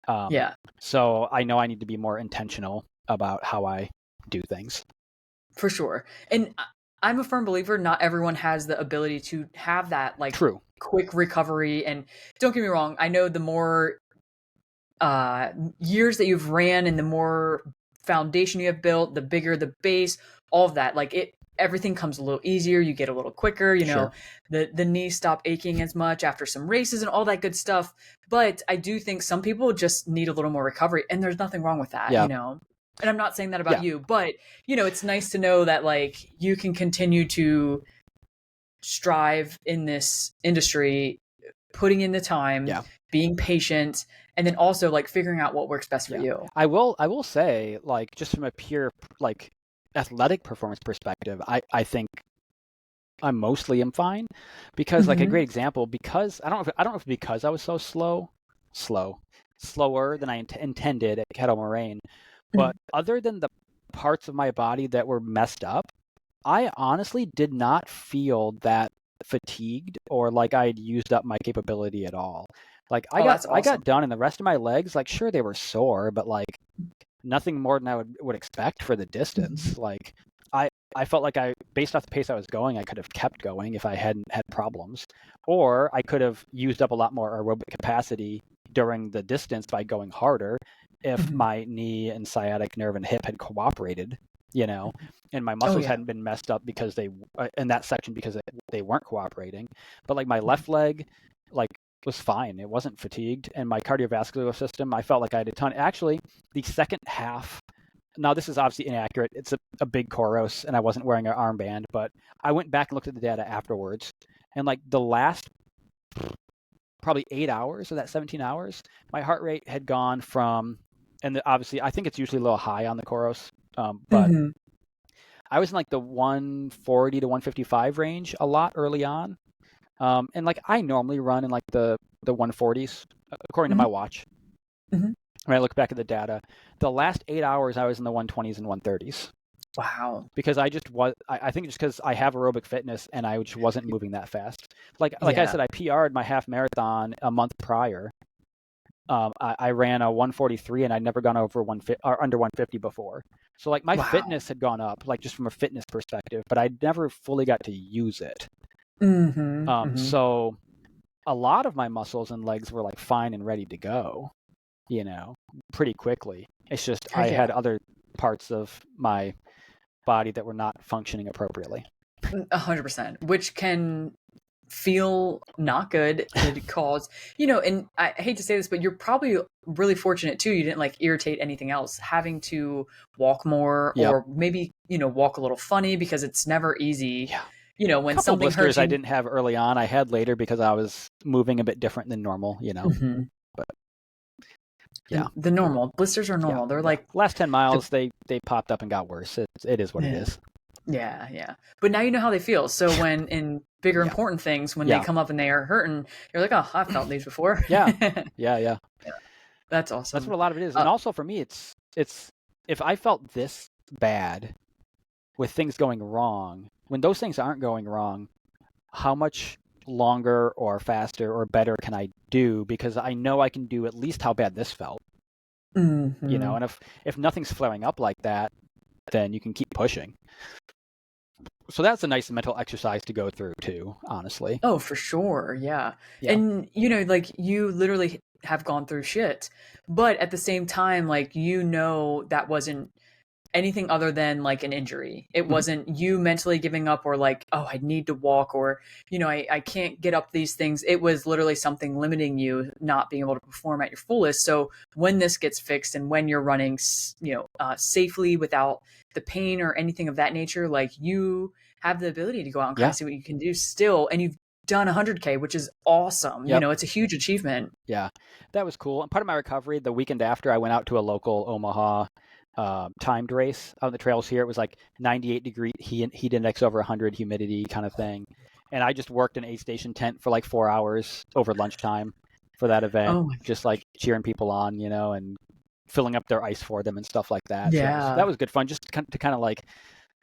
Um, Yeah, so I know I need to be more intentional about how I do things. for sure. And I'm a firm believer not everyone has the ability to have that like True. quick recovery. And don't get me wrong, I know the more uh years that you've ran and the more foundation you have built, the bigger the base, all of that, like everything comes a little easier, you get a little quicker, Sure. the knees stop aching as much after some races and all that good stuff. But I do think some people just need a little more recovery, and there's nothing wrong with that, Yeah. and I'm not saying that about Yeah. you, but it's nice to know that like you can continue to strive in this industry, putting in the time, Yeah. being patient, and then also like figuring out what works best for Yeah. you. I will say, like, just from a pure like athletic performance perspective, I think I mostly am fine because like a Mm-hmm. great example, because I don't know if it's because I was so slower than I intended at Kettle Moraine, but other than the parts of my body that were messed up, I honestly did not feel that fatigued or like I had used up my capability at all. Like Oh, that's I got awesome. done and the rest of my legs, like sure they were sore, but like nothing more than I would expect for the Mhm. distance. Like I felt like based off the pace I was going, I could have kept going if I hadn't had problems, or I could have used up a lot more aerobic capacity during the distance by going harder, if Mhm. my knee and sciatic nerve and hip had cooperated, and my Oh muscles yeah. hadn't been messed up because in that section because they weren't cooperating. But like my Mhm. left leg, like was fine. It wasn't fatigued, and my cardiovascular system, I felt like I had a ton. Actually, the second half. Now this is obviously inaccurate. It's a big chorus, and I wasn't wearing an armband, but I went back and looked at the data afterwards, and like the last probably 8 hours of that 17 hours, my heart rate had gone from, and obviously I think it's usually a little high on the chorus, but Mhm. I was in like the 140 to 155 range a lot early on. And like I normally run in like the 140s according to my Mhm. watch. Mhm. When I look back at the data, the last 8 hours I was in the 120s and 130s Wow. because I just was. I think just because I have aerobic fitness and I just wasn't moving that fast. Like I Yeah. said, I PR'd my half marathon a month prior. I ran a 143 and I'd never gone over 150 or under 150 before. So like my Wow. fitness had gone up, like just from a fitness perspective, but I never fully got to use it. Mhm. Mhm. So a lot of my muscles and legs were like fine and ready to go, you know, pretty quickly. It's just I Heck had yeah. other parts of my body that were not functioning appropriately. 100%, which can feel not good, could cause, and I hate to say this, but you're probably really fortunate too. You didn't like irritate anything else. Having to walk more Yep. or maybe, walk a little funny because it's never easy, Yeah. A when couple something blisters hurts I you. didn't have early on. I had later because I was moving a bit different than normal. Mhm. But yeah, The normal blisters are yeah, normal. They're yeah. like Last 10 the, miles, they popped up and got worse. It is what it yeah, is. yeah, yeah. But now you know how they feel. So when in bigger Yeah, important things, when they yeah, come up and they are hurting, you're like, oh, I've felt these before. yeah, yeah, yeah. That's That's awesome. what a lot of it is. And Uh, also for me, it's if I felt this bad with things going wrong, when those things aren't going wrong, how much longer or faster or better can I do? Because I know I can do at least how bad this felt. mhm. And if nothing's flaring up like that, then you can keep pushing. So that's a nice mental exercise to go through too, honestly. Oh, for sure. Yeah. Yeah. And, like you literally have gone through shit. But at the same time, like, that wasn't anything other than like an injury. It Hmm. wasn't you mentally giving up or like, oh, I need to walk or, I can't get up these things. It was literally something limiting you, not being able to perform at your fullest. So when this gets fixed and when you're running, safely without the pain or anything of that nature, like you have the ability to go out and kind Yeah. of see what you can do still. And you've done 100K, which is awesome. Yep. It's a huge achievement. Yeah. That was cool. And part of my recovery, the weekend after, I went out to a local Omaha timed race on the trails here. It was like 98-degree heat index over 100, humidity kind of thing. And I just worked an aid station tent for like 4 hours over lunchtime for that event, Oh my just like cheering people on, and filling up their ice for them and stuff like that. So yeah. that was good fun, just to kind of like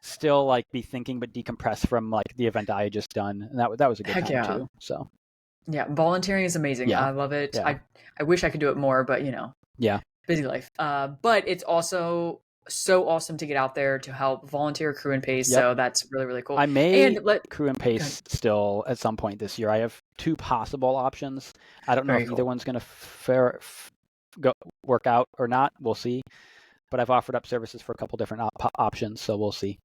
still like be thinking but decompress from like the event I had just done, and that was a good Heck time yeah. too. So Yeah, volunteering is amazing. yeah, I love it. yeah, I wish I could do it more, but yeah, busy life. But it's also so awesome to get out there to help volunteer crew and pace. yep. So that's really, really cool. I may And let crew and go ahead. pace still at some point this year. I have two possible options. I don't know Very if either cool. one's going to go work out or not. We'll see. But I've offered up services for a couple different options, so we'll see.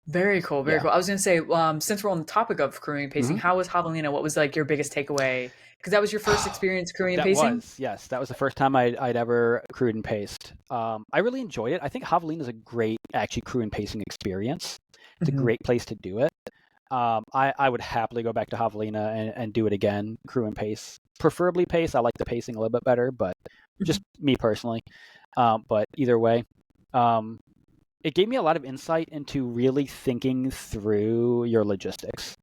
Very cool. Very Yeah. cool. I was gonna say, since we're on the topic of crewing and pacing, Hmm. how was Javelina? What was like your biggest takeaway? Because that was your first experience crewing and That pacing. was, yes, that was the first time I'd ever crewed and paced. I really enjoyed it. I think Javelina is a great actually crew and pacing experience. It's a Hmm. great place to do it. I would happily go back to Javelina and do it again, crew and pace. Preferably pace. I like the pacing a little bit better, but just Hmm. me personally. But either way, um, it gave me a lot of insight into really thinking through your logistics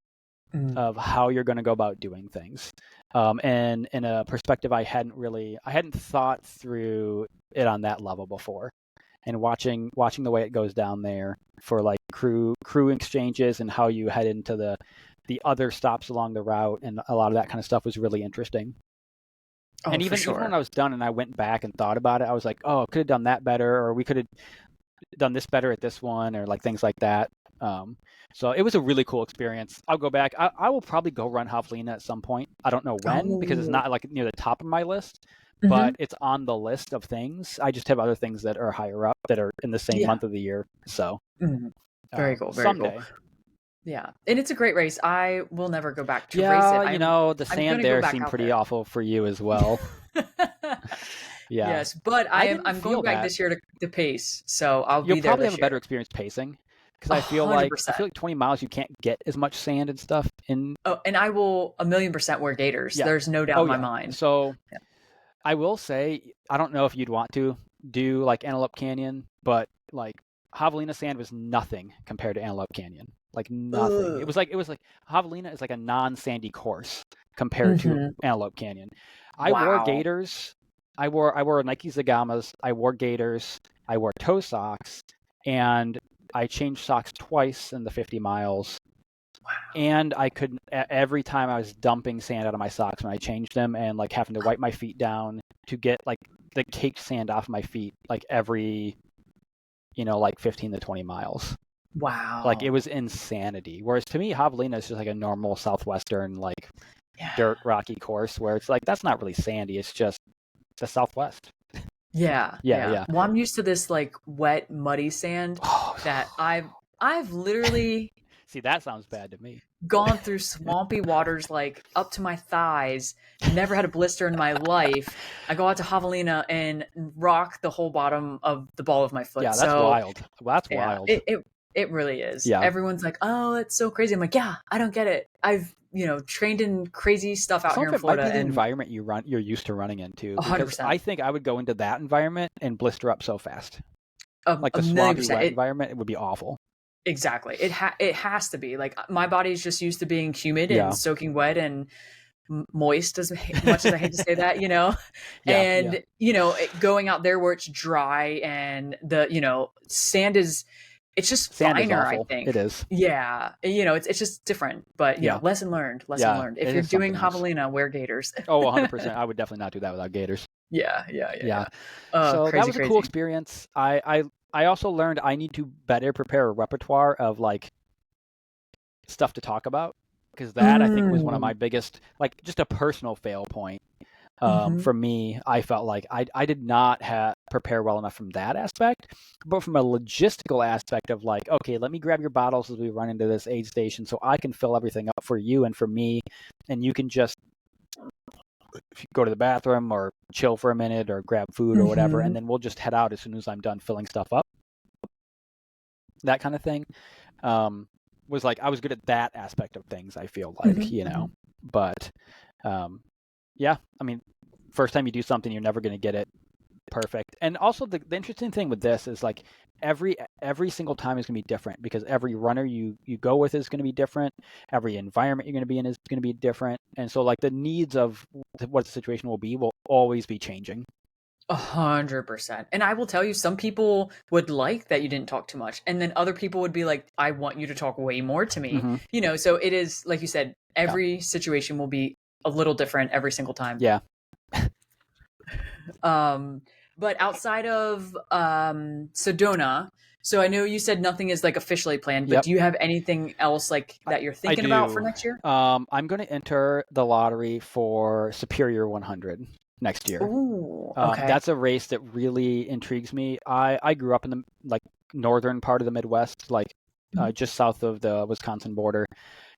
Mm. of how you're going to go about doing things. And in a perspective I hadn't thought through it on that level before. And watching the way it goes down there for like crew exchanges and how you head into the other stops along the route and a lot of that kind of stuff was really interesting. Oh, And for even when sure. I was done and I went back and thought about it, I was like, oh, I could have done that better, or we could have done this better at this one, or like things like that. Um, so it was a really cool experience. I'll go back. I will probably go run Javelina at some point. I don't know when because it's Oh, not like near the top of my list, but it's on the list of things. I just have other things that are higher up that are in the same Yeah. month of the year. So Very cool. Very cool. someday. Yeah. And it's a great race. I will never go back to race it. Yeah, the I'm sand gonna go there back seemed out pretty there. awful for you as well. Yeah. Yes, but I didn't I'm going feel back that. this year to pace, so I'll You'll be there probably have a this better year. experience pacing because A I 100%. feel like 20 miles you can't get as much sand and stuff in. Oh, and I will 1,000,000% wear gaiters. Yeah. There's no doubt Oh in my yeah. mind. So Yeah. I will say I don't know if you'd want to do like Antelope Canyon, but like Javelina sand was nothing compared to Antelope Canyon. Like nothing. Ugh. It was like Javelina is like a non-sandy course compared to Mhm. Antelope Canyon. I wore Wow. gaiters. I wore Nike Zagamas. I wore gaiters. I wore toe socks, and I changed socks twice in the 50 miles. And I could every time I was dumping sand out of my socks when I changed them, and like having to wipe my feet down to get like the caked sand off my feet, like every like 15 to 20 miles. Like it Wow. was insanity. Whereas to me, Javelina is just like a normal southwestern like Yeah. dirt rocky course where it's like that's not really sandy. It's just the Southwest. Yeah, Yeah, yeah. yeah. Well, I'm used to this like wet, muddy sand Oh, that I've literally see, that sounds bad to me. gone through swampy waters like up to my thighs, never had a blister in my life. I go out to Javelina and rock the whole bottom of the ball of my foot. Yeah, that's So wild. Well, that's yeah, wild. it really is. Yeah. Everyone's like, "Oh, it's so crazy." I'm like, "Yeah, I don't get it. I've trained in crazy stuff out Some here of in it might be Florida, the and environment you're used to running into, because 100%, I think I would go into that environment and blister up so fast. Like a the million swampy percent. wet environment, it would be awful. Exactly. It has to be. Like my body's just used to being humid and Yeah. soaking wet and moist as much as I hate to say that, Yeah, yeah. and going out there where it's dry and the, sand is it's just Sand is finer, I awful. It think. is. Yeah, it's just different, but Yeah. lesson learned, lesson Yeah, learned. If it you're is doing something else. javelina, wear gaiters. Oh, 100%. I would definitely not do that without gaiters. Yeah, yeah, yeah, Yeah. yeah. Oh, So that crazy, was a cool crazy. experience. I also learned I need to better prepare a repertoire of like stuff to talk about, because that I think was one of Mm. my biggest, like, just a personal fail point. Hmm. For me, I felt like I did not prepare well enough from that aspect, but from a logistical aspect of like, okay, let me grab your bottles as we run into this aid station so I can fill everything up for you and for me, and you can just go to the bathroom or chill for a minute or grab food or whatever, Hmm. and then we'll just head out as soon as I'm done filling stuff up. That kind of thing. Was like I was good at that aspect of things, I feel like, Hmm. but yeah, I mean, first time you do something, you're never going to get it perfect. And also the interesting thing with this is like every single time is going to be different, because every runner you go with is going to be different. Every environment you're going to be in is going to be different. And so like the needs of what the situation will always be changing. 100%. And I will tell you, some people would like that you didn't talk too much. And then other people would be like, I want you to talk way more to me. Mm-hmm. So it is, like you said, Yeah. every situation will be a little different every single time. Yeah. But outside of Sedona, so I know you said nothing is like officially planned, but Yep. do you have anything else like that you're I thinking about for do. next year? I'm going to enter the lottery for Superior 100 next year. Ooh, okay. That's a race that really intrigues me. I grew up in the like northern part of the Midwest, like Mhm. just south of the Wisconsin border.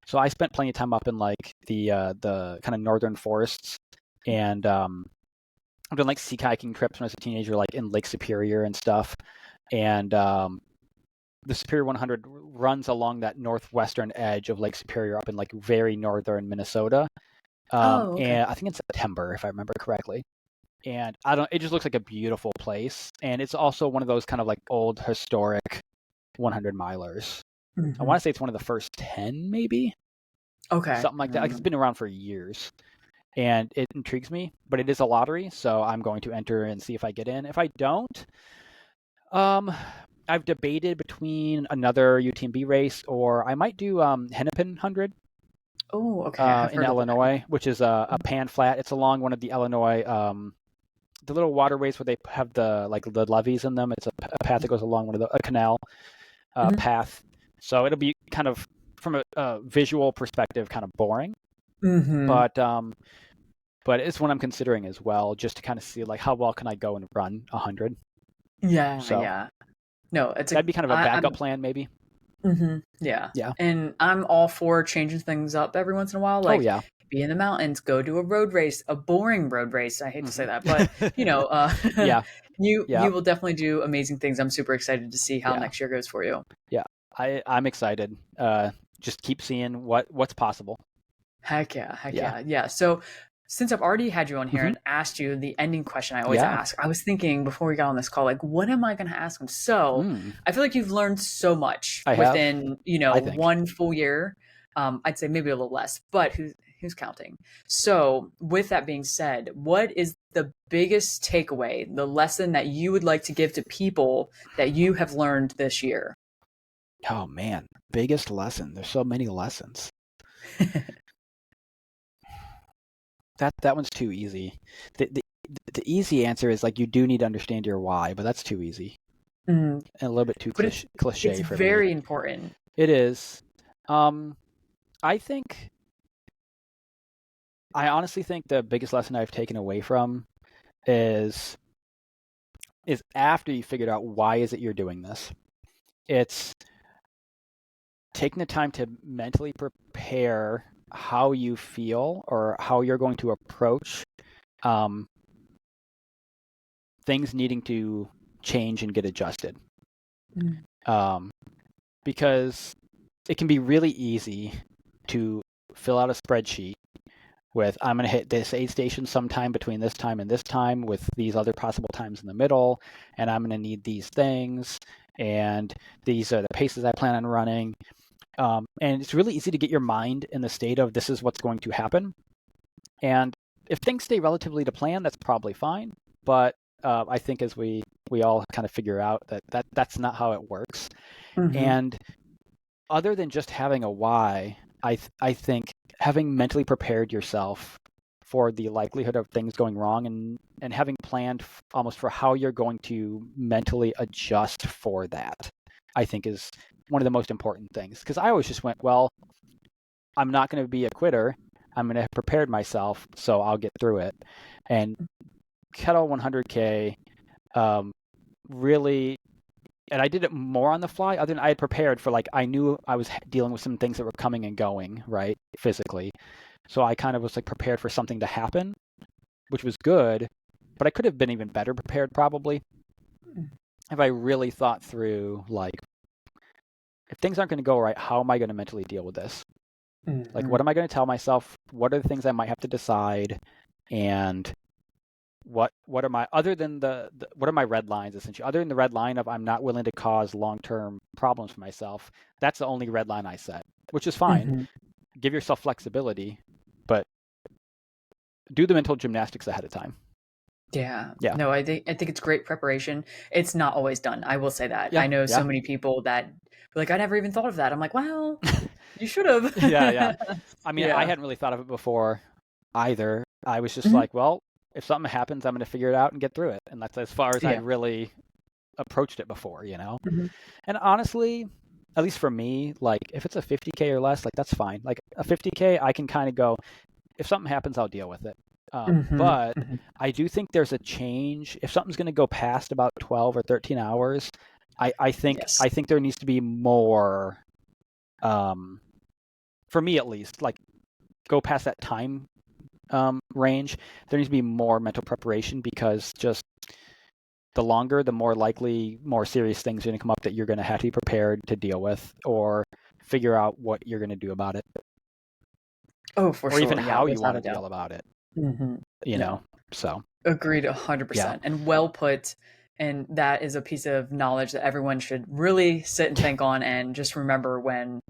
So I spent plenty of time up in like the kind of northern forests, and I've done like sea kayaking trips when I was a teenager, like in Lake Superior and stuff. And the Superior 100 runs along that northwestern edge of Lake Superior up in like very northern Minnesota. Oh, okay. And I think in September, if I remember correctly. And it just looks like a beautiful place. And it's also one of those kind of like old historic 100 milers. I Mhm. want to say it's one of the first 10, maybe Okay. something like that. Like, it's been around for years, and it intrigues me. But it is a lottery, so I'm going to enter and see if I get in. If I don't, I've debated between another UTMB race, or I might do Hennepin 100 Oh, okay. I have in heard of that. Illinois, which is a pan flat. It's along one of the Illinois the little waterways where they have the levees in them. It's a path that goes along a canal Mhm. path. So it'll be kind of, from a visual perspective, kind of boring. Mhm. But but it's one I'm considering as well, just to kind of see like how well can I go and run 100. Yeah, So yeah. No, that'd be kind of a backup I'm plan, maybe. yeah. Yeah. And I'm all for changing things up every once in a while, Oh like yeah. be in the mountains, go do a road race, a boring road race. I hate to say that, but Hmm. Yeah. Yeah. you will definitely do amazing things. I'm super excited to see how Yeah. next year goes for you. Yeah. I'm excited. Just keep seeing what's possible. Heck yeah, heck Yeah. yeah, yeah. So, since I've already had you on here Hmm. and asked you the ending question I always Yeah. ask, I was thinking before we got on this call, like, what am I going to ask him? So, Mm, I feel like you've learned so much I have, within, I think. one full year. I'd say maybe a little less, but who's counting? So, with that being said, what is the biggest takeaway, the lesson that you would like to give to people that you have learned this year? Oh man, biggest lesson. There's so many lessons. That one's too easy. The easy answer is like you do need to understand your why, but that's too easy Mm, and a little bit too but it's cliche for me. very important. It is. Um, I think I honestly think the biggest lesson I've taken away from is after you figured out why is it you're doing this. It's taking the time to mentally prepare how you feel or how you're going to approach um, things needing to change and get adjusted. Mm. Um, because it can be really easy to fill out a spreadsheet with I'm going to hit this aid station sometime between this time and this time with these other possible times in the middle, and I'm going to need these things, and these are the paces I plan on running. And it's really easy to get your mind in the state of this is what's going to happen. And if things stay relatively to plan, that's probably fine. But I think as we all kind of figure out that's not how it works. Mhm. And other than just having a why, I think having mentally prepared yourself for the likelihood of things going wrong and having planned almost for how you're going to mentally adjust for that, I think is one of the most important things. Because I always just went, well, I'm not going to be a quitter. I'm going to have prepared myself, so I'll get through it. And Kettle 100K really, and I did it more on the fly. Other than I had prepared for, like, I knew I was dealing with some things that were coming and going, right, physically. So I kind of was like prepared for something to happen, which was good. But I could have been even better prepared probably if I really thought through, like, if things aren't going to go right, how am I going to mentally deal with this? Like, what Mhm. am I going to tell myself? What are the things I might have to decide? And what are my other than what are my red lines essentially? Other than the red line of I'm not willing to cause long-term problems for myself, that's the only red line I set, which is fine. Mhm. Give yourself flexibility, but do the mental gymnastics ahead of time. Yeah. Yeah. No, I think it's great preparation. It's not always done. I will say that. Yeah. I know so Yeah. many people that were like, I never even thought of that. I'm like, well, you should have. Yeah. Yeah. I mean, I Yeah. hadn't really thought of it before either. I was just Mhm. like, well, if something happens, I'm going to figure it out and get through it. And that's as far as I'd Yeah. really approached it before, you know? Mhm. And honestly, at least for me, like if it's a 50K or less, like that's fine. Like a 50K, I can kind of go, if something happens, I'll deal with it. Mhm. But Mhm. I do think there's a change. If something's going to go past about 12 or 13 hours, Yes. I think there needs to be more, um, for me at least, like go past that time range. There needs to be more mental preparation because just the longer, the more likely, more serious things are going to come up that you're going to have to be prepared to deal with or figure out what you're going to do about it Oh, for or even sure. Yeah, how you without want a to doubt. deal about it, Mhm. you No. know? So, Agreed yeah. 100% and well put. And that is a piece of knowledge that everyone should really sit and think on and just remember when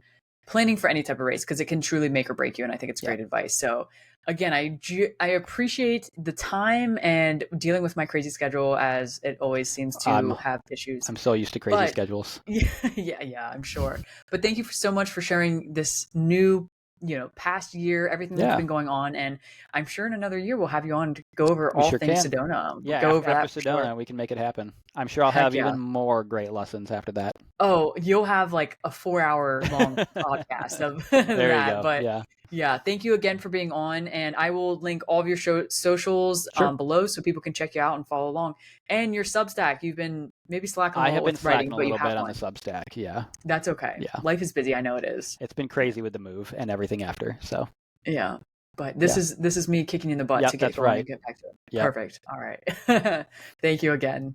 planning for any type of race because it can truly make or break you. And I think it's Yeah. great advice. So again, I appreciate the time and dealing with my crazy schedule as it always seems I'm to have issues. I'm so used to crazy But schedules. yeah, yeah, I'm sure. But thank you so much for sharing this new, past year, everything that's Yeah, been going on. And I'm sure in another year we'll have you on to go over we all sure things can. Sedona. Yeah, Go over after that for sure. Sedona, we can make it happen. I'm sure I'll Heck have yeah. even more great lessons after that. Oh, you'll have like a 4 hour long podcast of There you that. go. But Yeah. Yeah, thank you again for being on, and I will link all of your socials Sure. below so people can check you out and follow along. And your Substack, you've been maybe slacking a I little have been with writing, slacking a but you little have bit on the one. Substack. Yeah. That's okay. Yeah. Life is busy. I know it is. It's been crazy with the move and everything after. So, Yeah, but yeah. this is me kicking you in the butt Yep, to get that's going right. and get back to it. Yep. Perfect. All right. Thank you again.